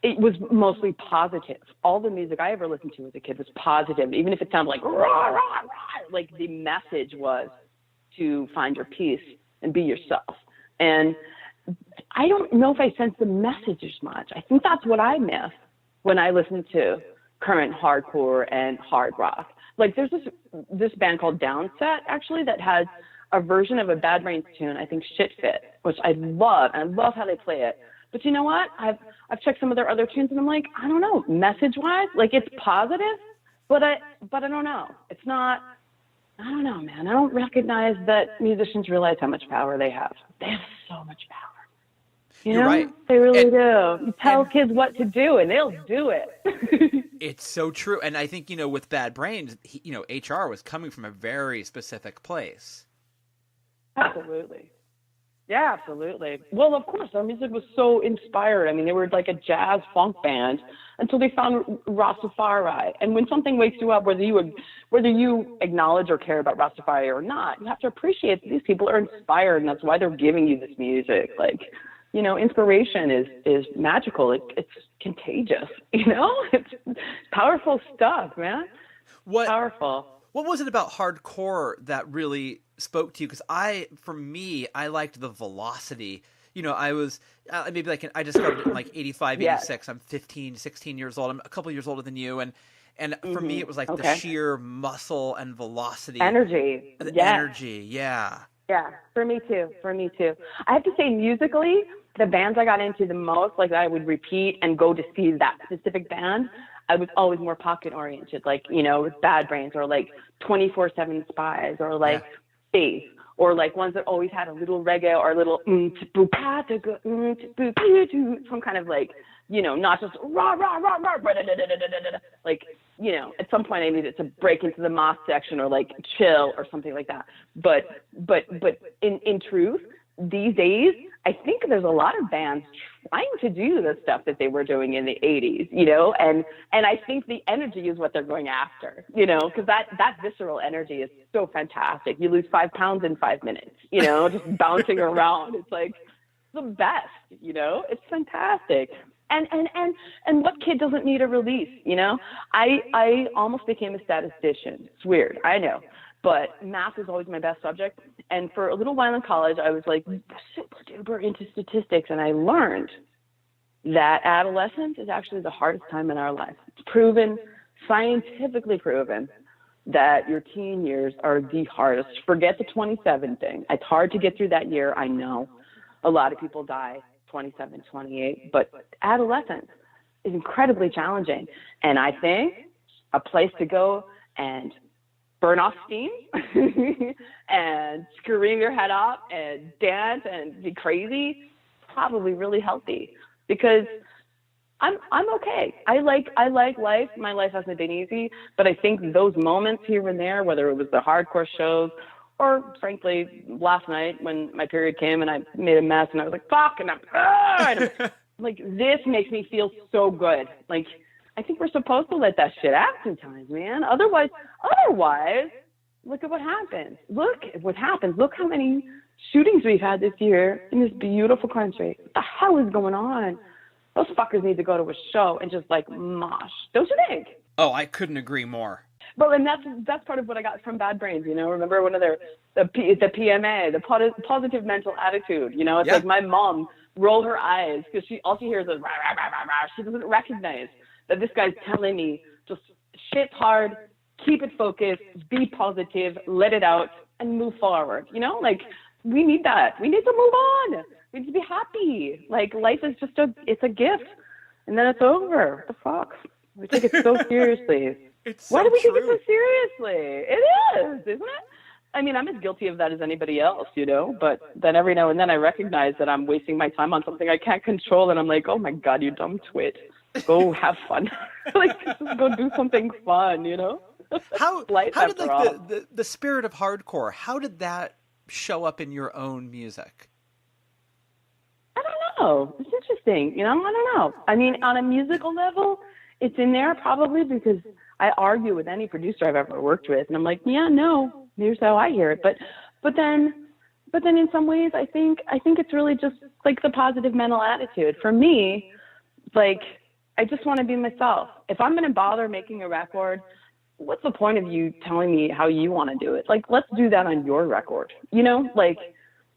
it was mostly positive. All the music I ever listened to as a kid was positive, even if it sounded like rah, rah, rah. Like, the message was to find your peace and be yourself. And I don't know if I sense the message as much. I think that's what I miss when I listen to current hardcore and hard rock. Like, there's this band called Downset, actually, that has a version of a Bad Brains tune, I think Shit Fit, which I love, and I love how they play it. But you know what? I've checked some of their other tunes, and I'm like, I don't know, message-wise, like, it's positive, but I don't know. It's not, I don't know, man. I don't recognize that musicians realize how much power they have. They have so much power. You know? Right. They really do. You tell kids what to do, and they'll do it. It's so true. And I think, you know, with Bad Brains, HR was coming from a very specific place. Absolutely. Yeah, absolutely. Well, of course, their music was so inspired. I mean, they were like a jazz funk band until they found Rastafari. And when something wakes you up, whether you acknowledge or care about Rastafari or not, you have to appreciate that these people are inspired, and that's why they're giving you this music. Like, you know, inspiration is magical. It's contagious. You know, it's powerful stuff, man. Powerful. What was it about hardcore that really spoke to you? Because for me, I liked the velocity. You know, I was maybe like I discovered it in like 85, 86. I'm 15, 16 years old. I'm a couple years older than you. And for me, it was like the sheer muscle and velocity. Energy. Energy, yeah. Yeah, for me too. I have to say, musically, the bands I got into the most, like I would repeat and go to see that specific band, I was always more pocket-oriented, like, you know, with Bad Brains, or like 24/7 Spies, or like Faith, or like ones that always had a little reggae or a little some kind of like, you know, not just rah, rah, rah, rah, like, you know, at some point I needed to break into the moss section or like chill or something like that. But in truth, these days, I think there's a lot of bands trying to do the stuff that they were doing in the 80s, you know, and I think the energy is what they're going after, you know, because that visceral energy is so fantastic. You lose 5 pounds in 5 minutes, you know, just bouncing around. It's like, the best, it's fantastic. And what kid doesn't need a release, I almost became a statistician. It's weird, I know, but math was always my best subject. And for a little while in college, I was like super duper into statistics, and I learned that adolescence is actually the hardest time in our life. It's proven, scientifically proven, that your teen years are the hardest. Forget the 27 thing. It's hard to get through that year, I know. A lot of people die 27, 28, but adolescence is incredibly challenging. And I think a place to go and burn off steam and scream your head off and dance and be crazy, probably really healthy, because I'm okay. I like life. My life hasn't been easy, but I think those moments here and there, whether it was the hardcore shows or frankly last night when my period came and I made a mess and I was like, fuck, and I'm like, this makes me feel so good. Like, I think we're supposed to let that shit out sometimes, man. Otherwise, look at what happens. Look how many shootings we've had this year in this beautiful country. What the hell is going on? Those fuckers need to go to a show and just like mosh. Don't you think? Oh, I couldn't agree more. Well, and that's part of what I got from Bad Brains. Remember one of the PMA, the positive mental attitude. It's like my mom rolled her eyes because all she hears is rah, rah, rah, rah, rah. She doesn't recognize that this guy's telling me just shit hard, keep it focused, be positive, let it out, and move forward. Like we need that. We need to move on. We need to be happy. Like life is just it's a gift, and then it's over. What the fuck? We take it so seriously. Why do we take it so seriously? It is, isn't it? I mean, I'm as guilty of that as anybody else, but then every now and then I recognize that I'm wasting my time on something I can't control, and I'm like, oh my God, you dumb twit. Go have fun. Like, just go do something fun, How did like the spirit of hardcore, how did that show up in your own music? I don't know. It's interesting. I don't know. I mean, on a musical level, it's in there probably because I argue with any producer I've ever worked with, and I'm like, yeah, no, here's how I hear it. But then in some ways, I think it's really just like the positive mental attitude. For me, like, I just want to be myself. If I'm going to bother making a record, what's the point of you telling me how you want to do it? Like, let's do that on your record. Like,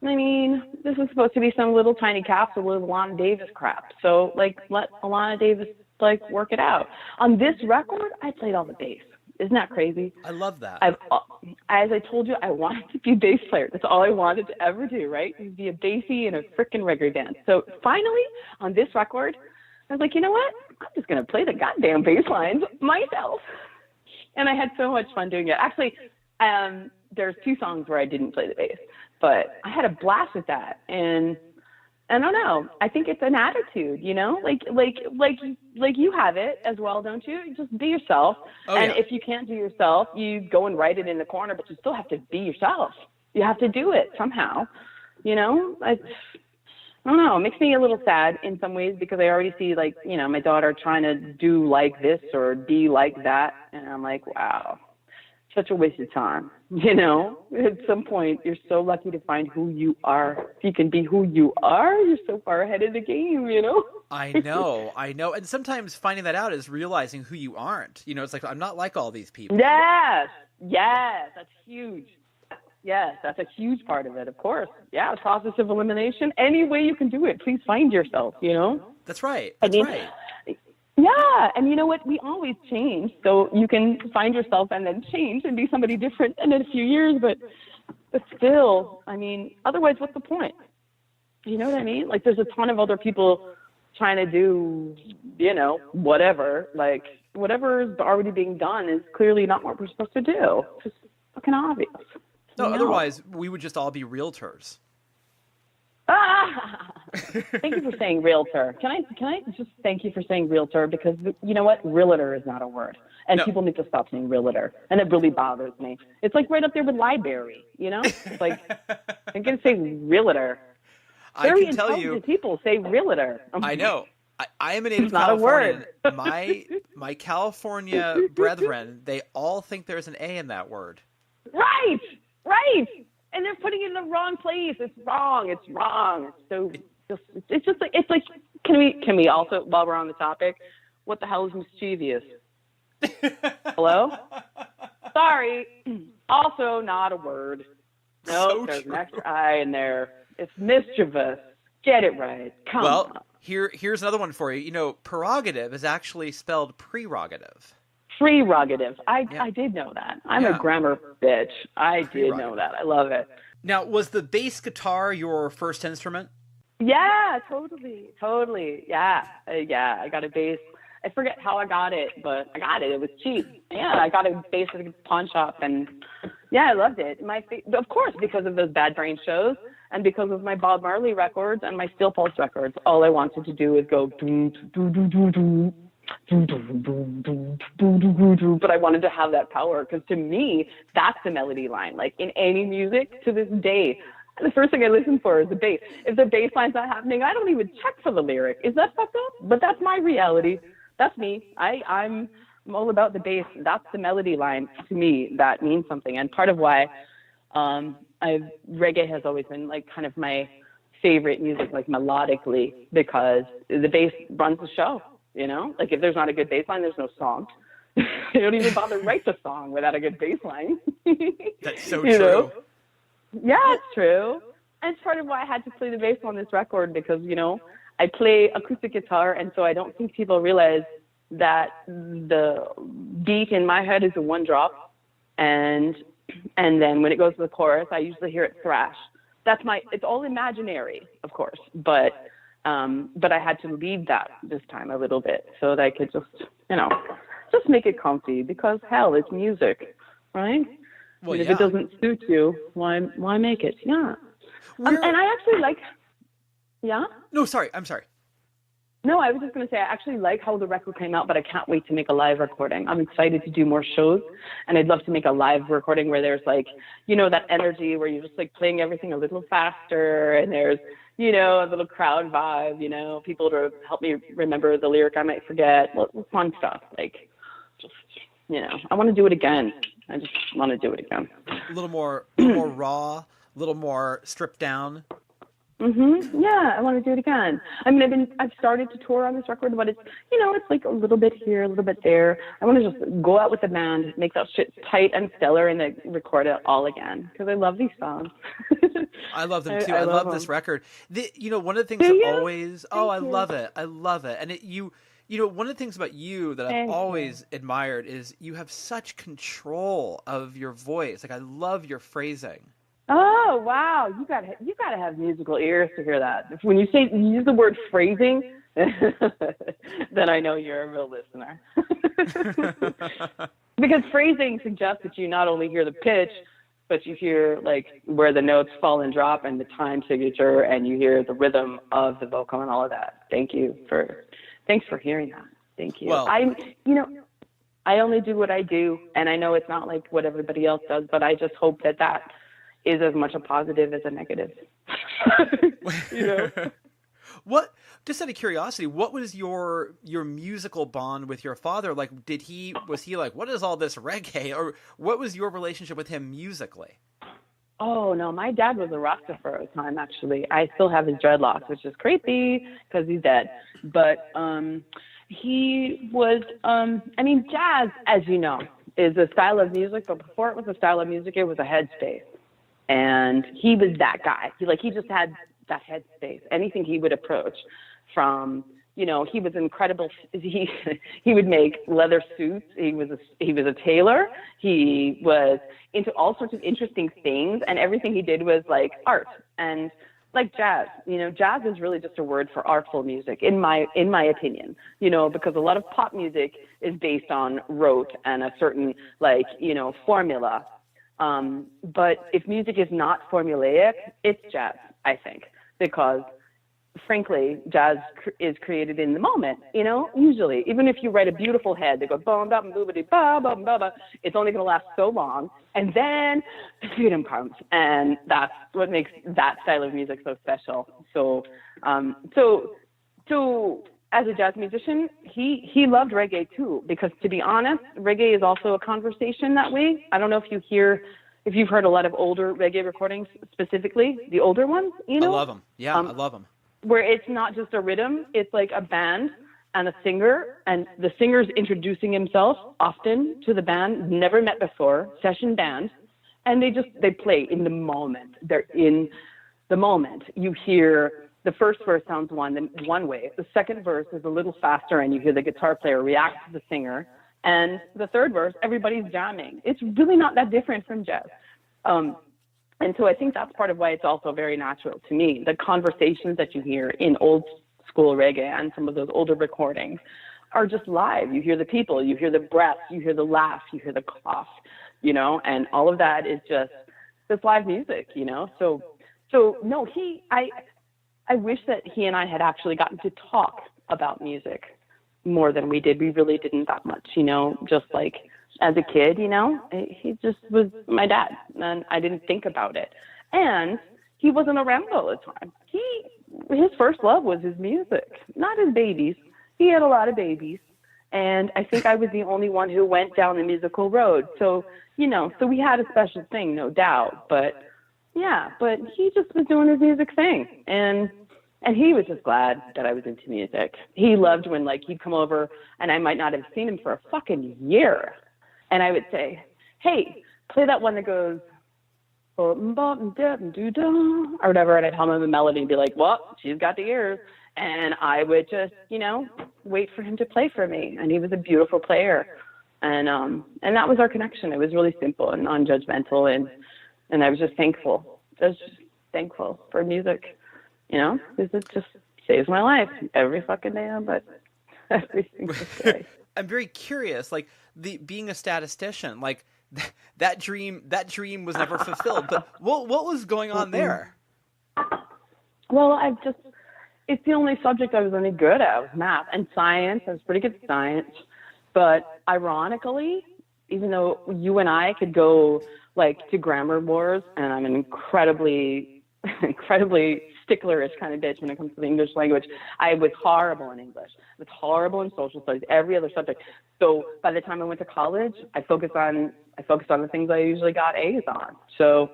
I mean, this is supposed to be some little tiny capsule of Alana Davis crap. So, like, let Alana Davis, like, work it out. On this record, I played all the bass. Isn't that crazy? I love that. As I told you, I wanted to be a bass player. That's all I wanted to ever do, right? Be a bassy in a frickin' reggae band. So, finally, on this record, I was like, you know what? I'm just going to play the goddamn bass lines myself. And I had so much fun doing it. Actually, there's 2 songs where I didn't play the bass, but I had a blast with that. And I don't know. I think it's an attitude, like you have it as well, don't you? Just be yourself. Oh, and if you can't do yourself, you go and write it in the corner, but you still have to be yourself. You have to do it somehow, I don't know. It makes me a little sad in some ways because I already see, like, my daughter trying to do like this or be like that. And I'm like, wow, such a waste of time. At some point, you're so lucky to find who you are. If you can be who you are, you're so far ahead of the game, I know. And sometimes finding that out is realizing who you aren't. It's like, I'm not like all these people. Yes. That's huge. Yes, that's a huge part of it, of course. Yeah, the process of elimination. Any way you can do it, please find yourself, That's right. Right. Yeah, and you know what? We always change, so you can find yourself and then change and be somebody different in a few years, but still, I mean, otherwise, what's the point? You know what I mean? Like, there's a ton of other people trying to do, whatever. Like, whatever is already being done is clearly not what we're supposed to do. It's just fucking obvious. No, otherwise we would just all be realtors. Thank you for saying realtor. Can I just thank you for saying realtor, because you know what? Realtor is not a word. And people need to stop saying realtor. And it really bothers me. It's like right up there with library, It's like, I'm going to say realtor. Very intelligent people say realtor. I know. I am a native Californian. Not a word. My California brethren, they all think there's an A in that word. Right. And they're putting it in the wrong place. It's wrong. It's so it's like, can we also, while we're on the topic, what the hell is mischievous? Hello? Sorry. Also not a word. No, So there's true. an extra I in there. It's mischievous. Get it right. Come on. Here's another one for you. You know, prerogative is actually spelled prerogative. Prerogative. I did know that. I'm a grammar bitch. I did know that. I love it. Now, was the bass guitar your first instrument? Yeah, totally. Yeah. I got a bass. I forget how I got it, but I got it. It was cheap. Yeah, I got a bass at a pawn shop, and yeah, I loved it. Of course, because of those Bad Brain shows, and because of my Bob Marley records and my Steel Pulse records. All I wanted to do was go doo doo doo doo doo. But I wanted to have that power, because to me, that's the melody line. Like in any music to this day, the first thing I listen for is the bass. If the bass line's not happening, I don't even check for the lyric. Is that fucked up? But that's my reality. That's me. I'm all about the bass. That's the melody line to me. That means something. And part of why reggae has always been like kind of my favorite music, like melodically, because the bass runs the show. You know, like if there's not a good bass line, there's no song. They don't even bother to write the song without a good bass line. That's so true. Know? Yeah, it's true. And it's part of why I had to play the bass on this record, because, you know, I play acoustic guitar, and so I don't think people realize that the beat in my head is a one drop, and then when it goes to the chorus, I usually hear it thrash. It's all imaginary, of course, but I had to leave that this time a little bit so that I could just make it comfy, because hell, it's music, right? Well, if it doesn't suit you, why make it? Yeah. And I actually like, yeah? No, sorry. I'm sorry. No, I was just going to say, I actually like how the record came out, but I can't wait to make a live recording. I'm excited to do more shows, and I'd love to make a live recording where there's like, you know, that energy where you're just like playing everything a little faster, and there's, you know, a little crowd vibe, you know, people to help me remember the lyric I might forget, fun stuff. Like, just, you know, I want to do it again. I just want to do it again. A little more raw, a little more stripped down. Yeah, I want to do it again. I mean, I've started to tour on this record, but it's, you know, it's like a little bit here, a little bit there. I want to just go out with the band, make that shit tight and stellar, and then record it all again, because I love these songs. I love them too. I love this record. You know, one of the things I love it. I love it. And you know, one of the things about you that I've always admired is you have such control of your voice. Like, I love your phrasing. Oh, wow. You gotta have musical ears to hear that. When you use the word phrasing, then I know you're a real listener. Because phrasing suggests that you not only hear the pitch, but you hear like where the notes fall and drop and the time signature, and you hear the rhythm of the vocal and all of that. Thanks for hearing that. Thank you. Well, I only do what I do, and I know it's not like what everybody else does, but I just hope that is as much a positive as a negative. You know? What? Just out of curiosity, what was your musical bond with your father? Like, was he like, what is all this reggae? Or what was your relationship with him musically? Oh, no, my dad was a Rasta for a time, actually. I still have his dreadlocks, which is creepy because he's dead. But he was, jazz, as you know, is a style of music, but before it was a style of music, it was a headspace. And he was that guy. He just had that headspace. Anything he would approach from, you know, he was incredible. He would make leather suits. He was a tailor. He was into all sorts of interesting things, and everything he did was like art and like jazz. You know, jazz is really just a word for artful music, in my opinion. You know, because a lot of pop music is based on rote and a certain formula. But if music is not formulaic, it's jazz, I think, because frankly, jazz is created in the moment, you know, usually. Even if you write a beautiful head, they go, bum, bum, boobity, ba, bum, ba, ba, it's only going to last so long. And then the freedom comes. And that's what makes that style of music so special. So as a jazz musician, he loved reggae too, because to be honest, reggae is also a conversation that way. I don't know if you've heard a lot of older reggae recordings, specifically the older ones, you know? I love them. Yeah, I love them. where it's not just a rhythm, it's like a band and a singer, and the singer's introducing himself often to the band, never met before, session band, and they play in the moment. They're in the moment. You hear the first verse sounds one way, the second verse is a little faster, and you hear the guitar player react to the singer, and the third verse, everybody's jamming. It's really not that different from jazz. And so I think that's part of why it's also very natural to me. The conversations that you hear in old school reggae and some of those older recordings are just live. You hear the people, you hear the breath, you hear the laugh, you hear the cough, you know, and all of that is just this live music, you know. So no, I wish that he and I had actually gotten to talk about music more than we did. We really didn't that much, you know, just like as a kid, you know, he just was my dad, and I didn't think about it. And he wasn't around all the time. His first love was his music, not his babies. He had a lot of babies, and I think I was the only one who went down the musical road. So, you know, so we had a special thing, no doubt. But yeah, but he just was doing his music thing, and he was just glad that I was into music. He loved when, like, he'd come over, and I might not have seen him for a fucking year. And I would say, hey, play that one that goes, or whatever, and I'd hum him a melody and be like, well, she's got the ears. And I would just, you know, wait for him to play for me. And he was a beautiful player. And that was our connection. It was really simple and non-judgmental, and I was just thankful. I was just thankful for music, you know, because it just saves my life every fucking day, but every single day. I'm very curious, like, being a statistician, like that dream was never fulfilled. But what was going on there? Well, it's the only subject I was any good at was math and science. I was pretty good at science, but ironically, even though you and I could go like to grammar wars, and I'm an incredibly sticklerish kind of bitch when it comes to the English language. I was horrible in English. I was horrible in social studies, every other subject. So by the time I went to college, I focused on the things I usually got A's on. So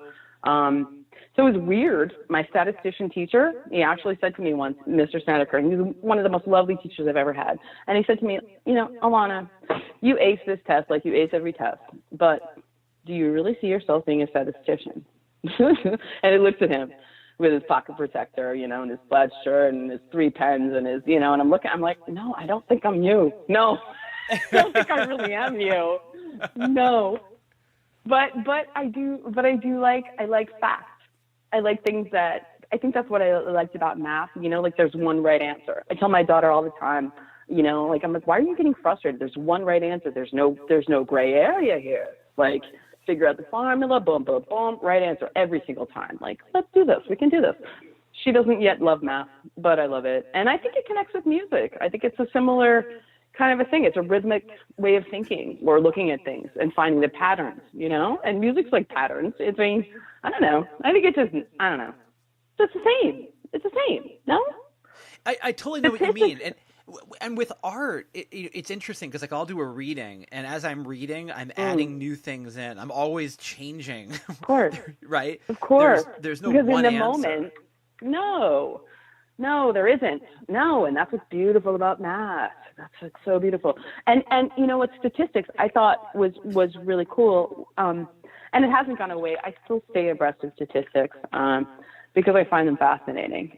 it was weird. My statistician teacher, he actually said to me once, Mr. Snedeker, and he's one of the most lovely teachers I've ever had. And he said to me, you know, Alana, you ace this test like you ace every test, but do you really see yourself being a statistician? And I looked at him with his pocket protector, you know, and his plaid shirt and his 3 pens and his, you know, and I'm like, no, I don't think I'm you. No, I don't think I really am you. No. But I like facts. I like things I think that's what I liked about math, you know, like there's one right answer. I tell my daughter all the time, you know, like, I'm like, why are you getting frustrated? There's one right answer. There's no gray area here. Like, figure out the formula, boom, boom, boom, right answer every single time. Like, let's do this. We can do this. She doesn't yet love math, but I love it. And I think it connects with music. I think it's a similar kind of a thing. It's a rhythmic way of thinking or looking at things and finding the patterns, you know? And music's like patterns. I don't know. I think it's just, I don't know. It's the same. It's the same. No? I totally know what you mean. And with art, it's interesting because, like, I'll do a reading, and as I'm reading, I'm adding new things in. I'm always changing. Of course. Right? Of course. There's no because one in the answer. Moment, no, there isn't. No, and that's what's beautiful about math. That's what's so beautiful. And you know what, statistics I thought was really cool. And it hasn't gone away. I still stay abreast of statistics because I find them fascinating.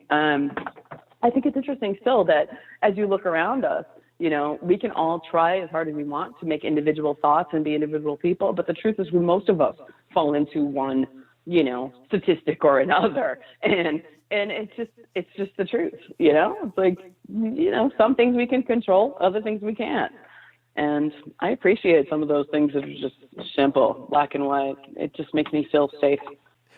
I think it's interesting still that as you look around us, you know, we can all try as hard as we want to make individual thoughts and be individual people. But the truth is, most of us fall into one, you know, statistic or another. And it's just the truth, you know. It's like, you know, some things we can control, other things we can't. And I appreciate some of those things that are just simple, black and white. It just makes me feel safe.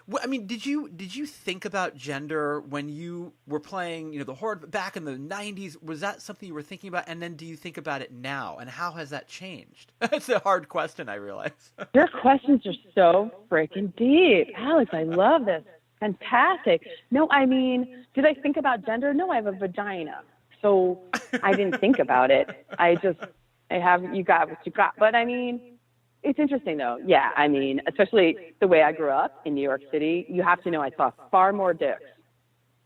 Well, I mean, did you think about gender when you were playing, you know, the Horde back in the 90s? Was that something you were thinking about? And then do you think about it now? And how has that changed? That's a hard question, I realize. Your questions are so freaking deep. Alex, I love this. Fantastic. No, I mean, did I think about gender? No, I have a vagina. So I didn't think about it. You got what you got. But I mean, it's interesting though. Yeah, I mean, especially the way I grew up in New York City, you have to know I saw far more dicks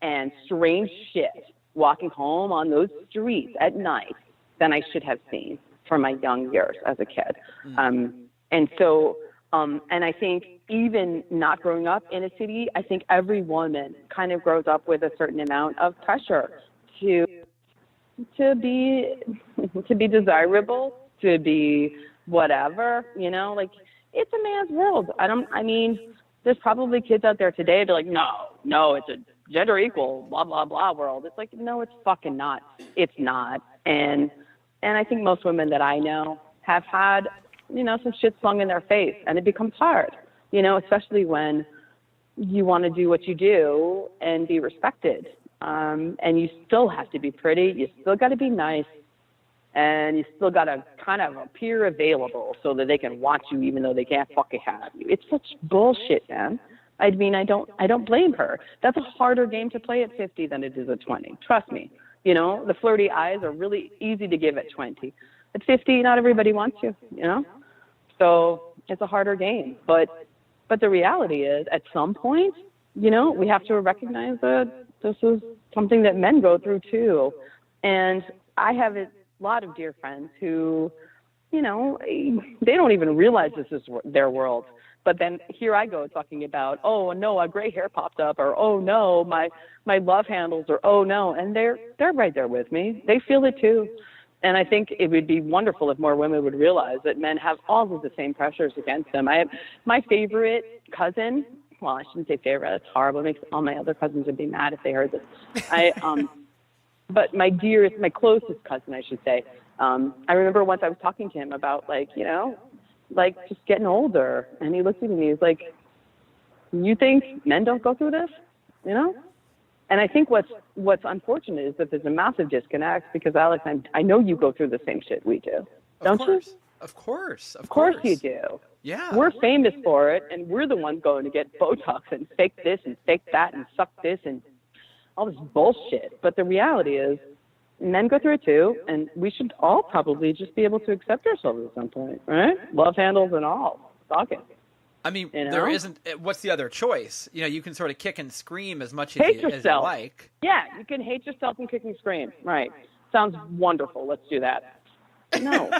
and strange shit walking home on those streets at night than I should have seen from my young years as a kid. And so, and I think even not growing up in a city, I think every woman kind of grows up with a certain amount of pressure to be desirable, to be whatever, you know, like it's a man's world. I mean, there's probably kids out there today, they're like, no, it's a gender equal, blah, blah, blah world. It's like, no, it's fucking not. It's not. And I think most women that I know have had, you know, some shit slung in their face, and it becomes hard, you know, especially when you want to do what you do and be respected. And you still have to be pretty. You still got to be nice. And you still got to kind of appear available so that they can watch you even though they can't fucking have you. It's such bullshit, man. I mean, I don't blame her. That's a harder game to play at 50 than it is at 20. Trust me. You know, the flirty eyes are really easy to give at 20. At 50, not everybody wants you, you know? So it's a harder game. But the reality is, at some point, you know, we have to recognize that this is something that men go through too. And I have a lot of dear friends who, you know, they don't even realize this is their world. But then here I go talking about, oh no, a gray hair popped up, or oh no, my love handles, or oh no, and they're right there with me. They feel it too. And I think it would be wonderful if more women would realize that men have all of the same pressures against them. I have my favorite cousin. Well, I shouldn't say favorite. That's horrible. It makes all my other cousins would be mad if they heard this. But my closest cousin, I should say. I remember once I was talking to him about, like, you know, like just getting older, and he looked at me. He's like, "You think men don't go through this?" You know. And I think what's unfortunate is that there's a massive disconnect, because Alex, I know you go through the same shit we do, don't you? Of course. Of course you do. Yeah. We're famous for it, and we're the ones going to get Botox and fake this and fake that and suck this and all this bullshit. But the reality is, men go through it too, and we should all probably just be able to accept ourselves at some point, right? Love handles and all. Fuck it. I mean, you know? There isn't. What's the other choice? You know, you can sort of kick and scream as much as you like. Yeah, you can hate yourself and kick and scream. Right. Sounds wonderful. Let's do that. No.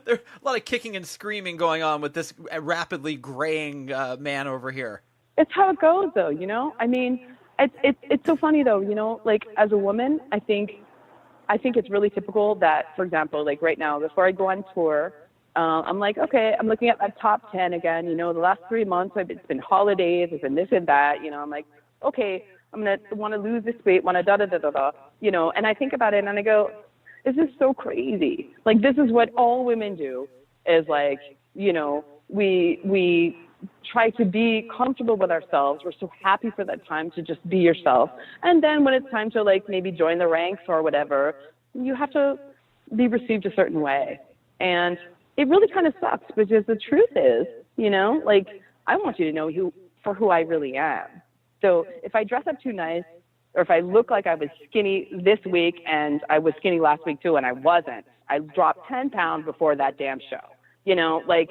There's a lot of kicking and screaming going on with this rapidly graying man over here. It's how it goes, though, you know? I mean, it's so funny, though, you know? Like, as a woman, I think it's really typical that, for example, like right now, before I go on tour, I'm like, okay, I'm looking at my top 10 again. You know, the last 3 months, it's been holidays, it's been this and that. You know, I'm like, okay, I'm going to want to lose this weight, want to da-da-da-da-da, you know. And I think about it and I go, this is so crazy. Like, this is what all women do, is like, you know, we try to be comfortable with ourselves. We're so happy for that time to just be yourself. And then when it's time to, like, maybe join the ranks or whatever, you have to be received a certain way. And it really kind of sucks, because the truth is, you know, like, I want you to know who I really am. So if I dress up too nice, or if I look like I was skinny this week and I was skinny last week too and I wasn't, I dropped 10 pounds before that damn show. You know, like,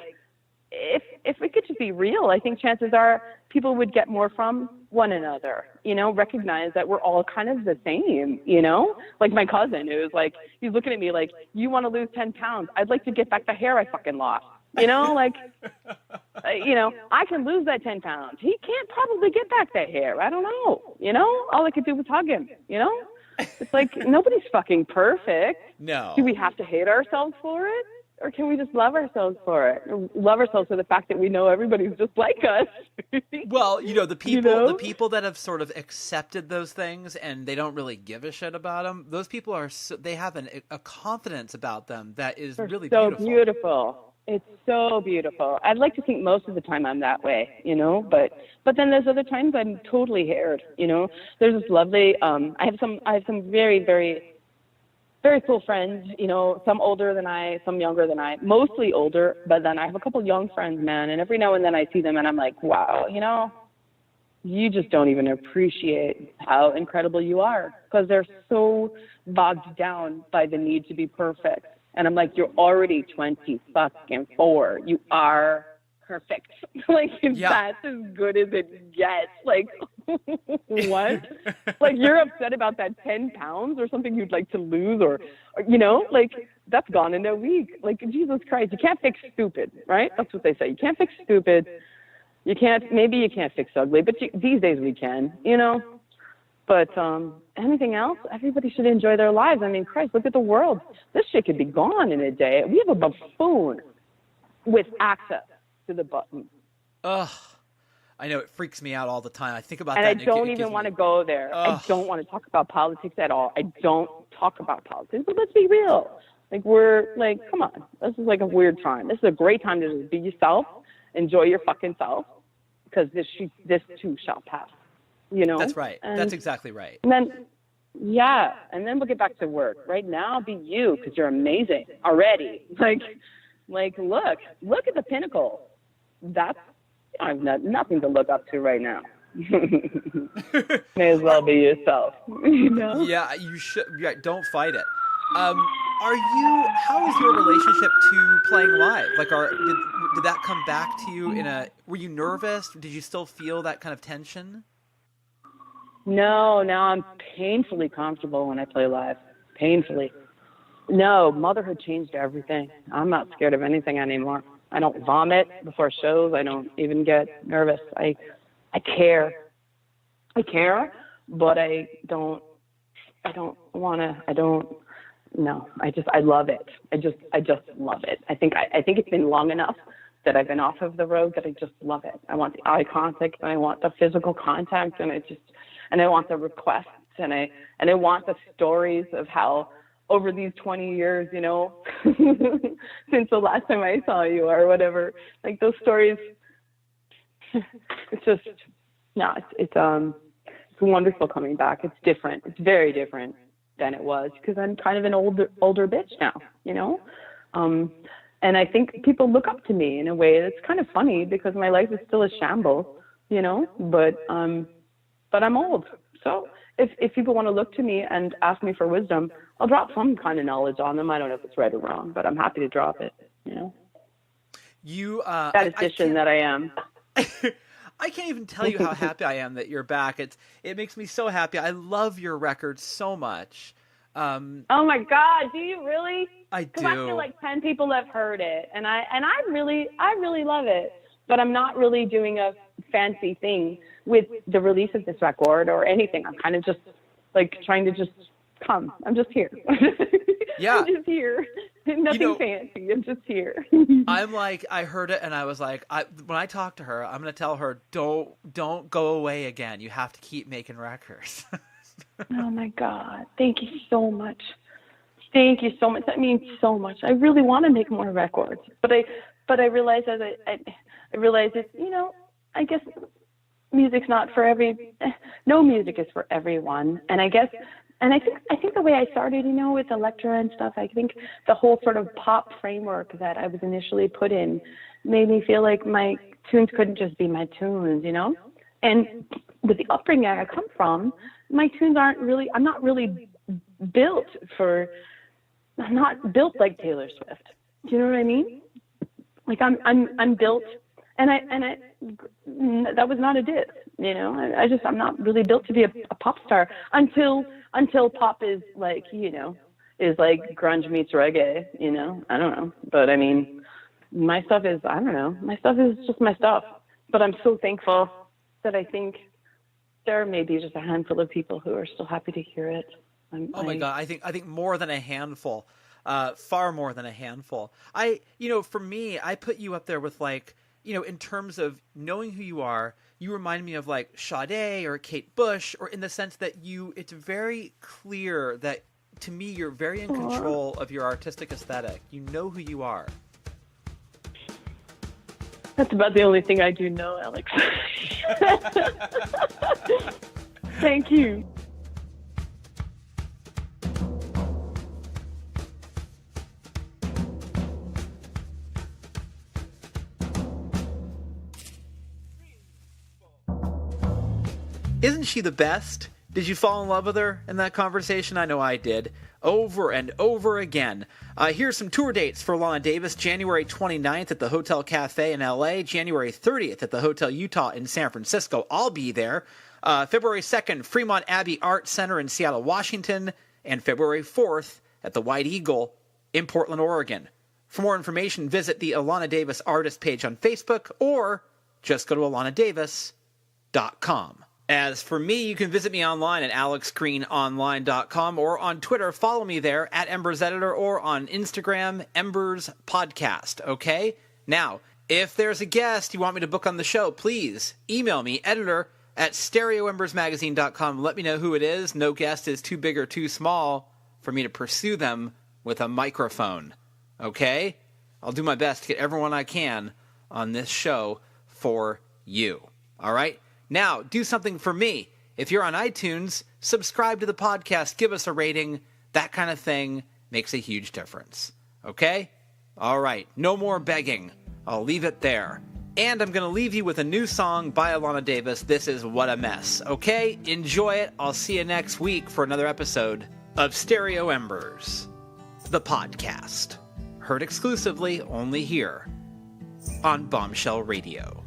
if we could just be real, I think chances are people would get more from one another, you know, recognize that we're all kind of the same, you know, like my cousin who's like, he's looking at me like, you want to lose 10 pounds. I'd like to get back the hair I fucking lost, you know, like, you know, I can lose that 10 pounds. He can't probably get back that hair. I don't know, you know, all I could do was hug him, you know, it's like, nobody's fucking perfect. No. Do we have to hate ourselves for it? Or can we just love ourselves for it? Love ourselves for the fact that we know everybody's just like us. Well, you know, the people, you know? The people that have sort of accepted those things and they don't really give a shit about them. Those people they have a confidence about them that is really beautiful. Beautiful. It's so beautiful. I'd like to think most of the time I'm that way, you know, but then there's other times I'm totally haired, you know. There's this lovely, I have some very, very, very cool friends, you know, some older than I, some younger than I, mostly older, but then I have a couple young friends, man, and every now and then I see them and I'm like, wow, you know, you just don't even appreciate how incredible you are, because they're so bogged down by the need to be perfect. And I'm like, you're already 24. You are perfect. Like, Yeah. that's as good as it gets. Like, what? Like, you're upset about that 10 pounds or something you'd like to lose, or, you know, like, that's gone in a week. Like, Jesus Christ, you can't fix stupid, right? That's what they say. You can't fix stupid. Maybe you can't fix ugly, but these days we can, you know? But anything else, everybody should enjoy their lives. I mean, Christ, look at the world. This shit could be gone in a day. We have a buffoon with access to the button. Ugh. I know, it freaks me out all the time. I think about and that. And I don't even want to go there. Ugh. I don't want to talk about politics at all. I don't talk about politics. But let's be real. Like, we're like, come on. This is like a weird time. This is a great time to just be yourself. Enjoy your fucking self. Because this too shall pass. You know? That's right. That's exactly right. And then we'll get back to work. Right now, be you, because you're amazing already. Like, look at the pinnacle. I have nothing to look up to right now. May as well be yourself. You know? Yeah, you should. Yeah, don't fight it. How is your relationship to playing live? Like, did that come back to you were you nervous? Did you still feel that kind of tension? No, now I'm painfully comfortable when I play live. Painfully. No, motherhood changed everything. I'm not scared of anything anymore. I don't vomit before shows. I don't even get nervous. I care. But I love it. I just love it. I think it's been long enough that I've been off of the road that I just love it. I want the eye contact, and I want the physical contact, and I want the requests, and I want the stories of how over these 20 years, you know, since the last time I saw you or whatever, like those stories, it's just, no, it's wonderful coming back. It's different. It's very different than it was, because I'm kind of an older bitch now, you know? And I think people look up to me in a way that's kind of funny, because my life is still a shambles, you know, but I'm old. So if people want to look to me and ask me for wisdom, I'll drop some kind of knowledge on them. I don't know if it's right or wrong, but I'm happy to drop it, you know? Statistician that I am. I can't even tell you how happy I am that you're back. It makes me so happy. I love your record so much. Oh my God, do you really? I do. Because I feel like 10 people have heard it, and I really love it. But I'm not really doing a fancy thing with the release of this record or anything. I'm kind of just like trying to just come. I'm just here. Yeah. I'm just here. Nothing fancy. I'm just here. I'm like, I heard it and I was like, when I talk to her, I'm going to tell her, don't go away again. You have to keep making records. Oh my God. Thank you so much. Thank you so much. That means so much. I really want to make more records, but I realize I realize that, you know, I guess music's not for no music is for everyone. And I think the way I started, you know, with Electra and stuff, I think the whole sort of pop framework that I was initially put in made me feel like my tunes couldn't just be my tunes, you know? And with the upbringing I come from, my tunes I'm not built like Taylor Swift. Do you know what I mean? Like I'm built, and that was not a diss, you know. I'm not really built to be a pop star until pop is like, you know, is like grunge meets reggae, you know. I don't know, but I mean, my stuff is, I don't know, my stuff is just my stuff. But I'm so thankful that I think there may be just a handful of people who are still happy to hear it. My God, I think more than a handful. Far more than a handful. For me, I put you up there with, like, you know, in terms of knowing who you are, you remind me of like Sade or Kate Bush, or in the sense that it's very clear that, to me, you're very in control of your artistic aesthetic. You know who you are. That's about the only thing I do know, Alex. Thank you. Isn't she the best? Did you fall in love with her in that conversation? I know I did. Over and over again. Here's some tour dates for Alana Davis. January 29th at the Hotel Cafe in LA. January 30th at the Hotel Utah in San Francisco. I'll be there. February 2nd, Fremont Abbey Art Center in Seattle, Washington. And February 4th at the White Eagle in Portland, Oregon. For more information, visit the Alana Davis artist page on Facebook or just go to alanadavis.com. As for me, you can visit me online at alexgreenonline.com or on Twitter, follow me there at Embers Editor, or on Instagram, Embers Podcast, okay? Now, if there's a guest you want me to book on the show, please email me, editor@stereoembersmagazine.com. Let me know who it is. No guest is too big or too small for me to pursue them with a microphone, okay? I'll do my best to get everyone I can on this show for you, all right? Now, do something for me. If you're on iTunes, subscribe to the podcast, give us a rating. That kind of thing makes a huge difference. Okay? All right, no more begging. I'll leave it there. And I'm going to leave you with a new song by Alana Davis. This is What a Mess. Okay? Enjoy it. I'll see you next week for another episode of Stereo Embers, the podcast. Heard exclusively only here on Bombshell Radio.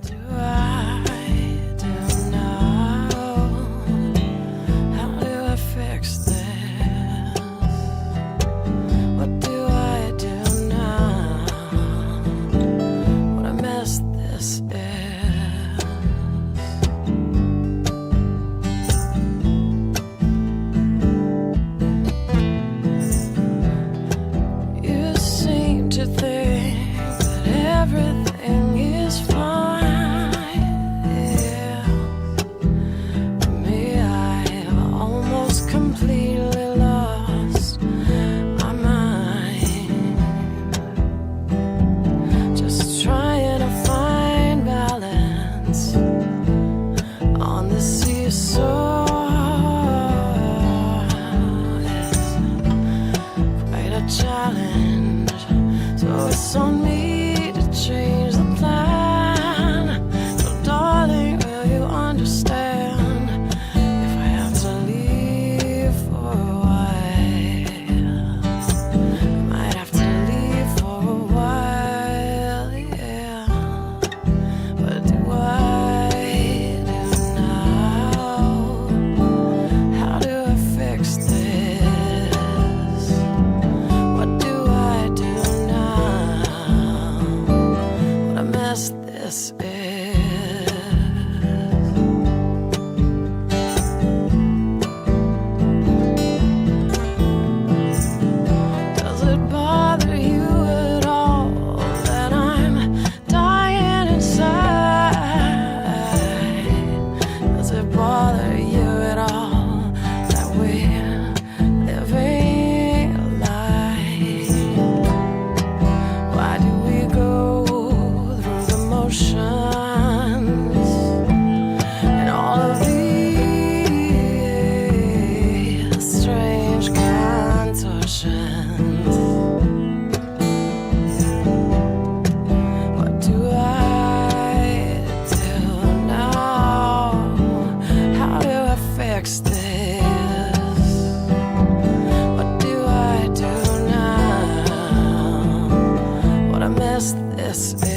Do I do now? How do I fix this? What do I do now? What a mess this is. You seem to think that everything is fine. It's on me to change the plan. So darling, will you understand if I have to leave for a while? I might have to leave for a while, yeah. What do I do now? How do I fix this? What do I do? This is. Does it bother you at all that I'm dying inside? Does it bother you at all that we're living a lie? Why do we go and all of these strange contortions? What do I do now? How do I fix this? What do I do now? What a mess this is.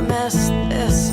This is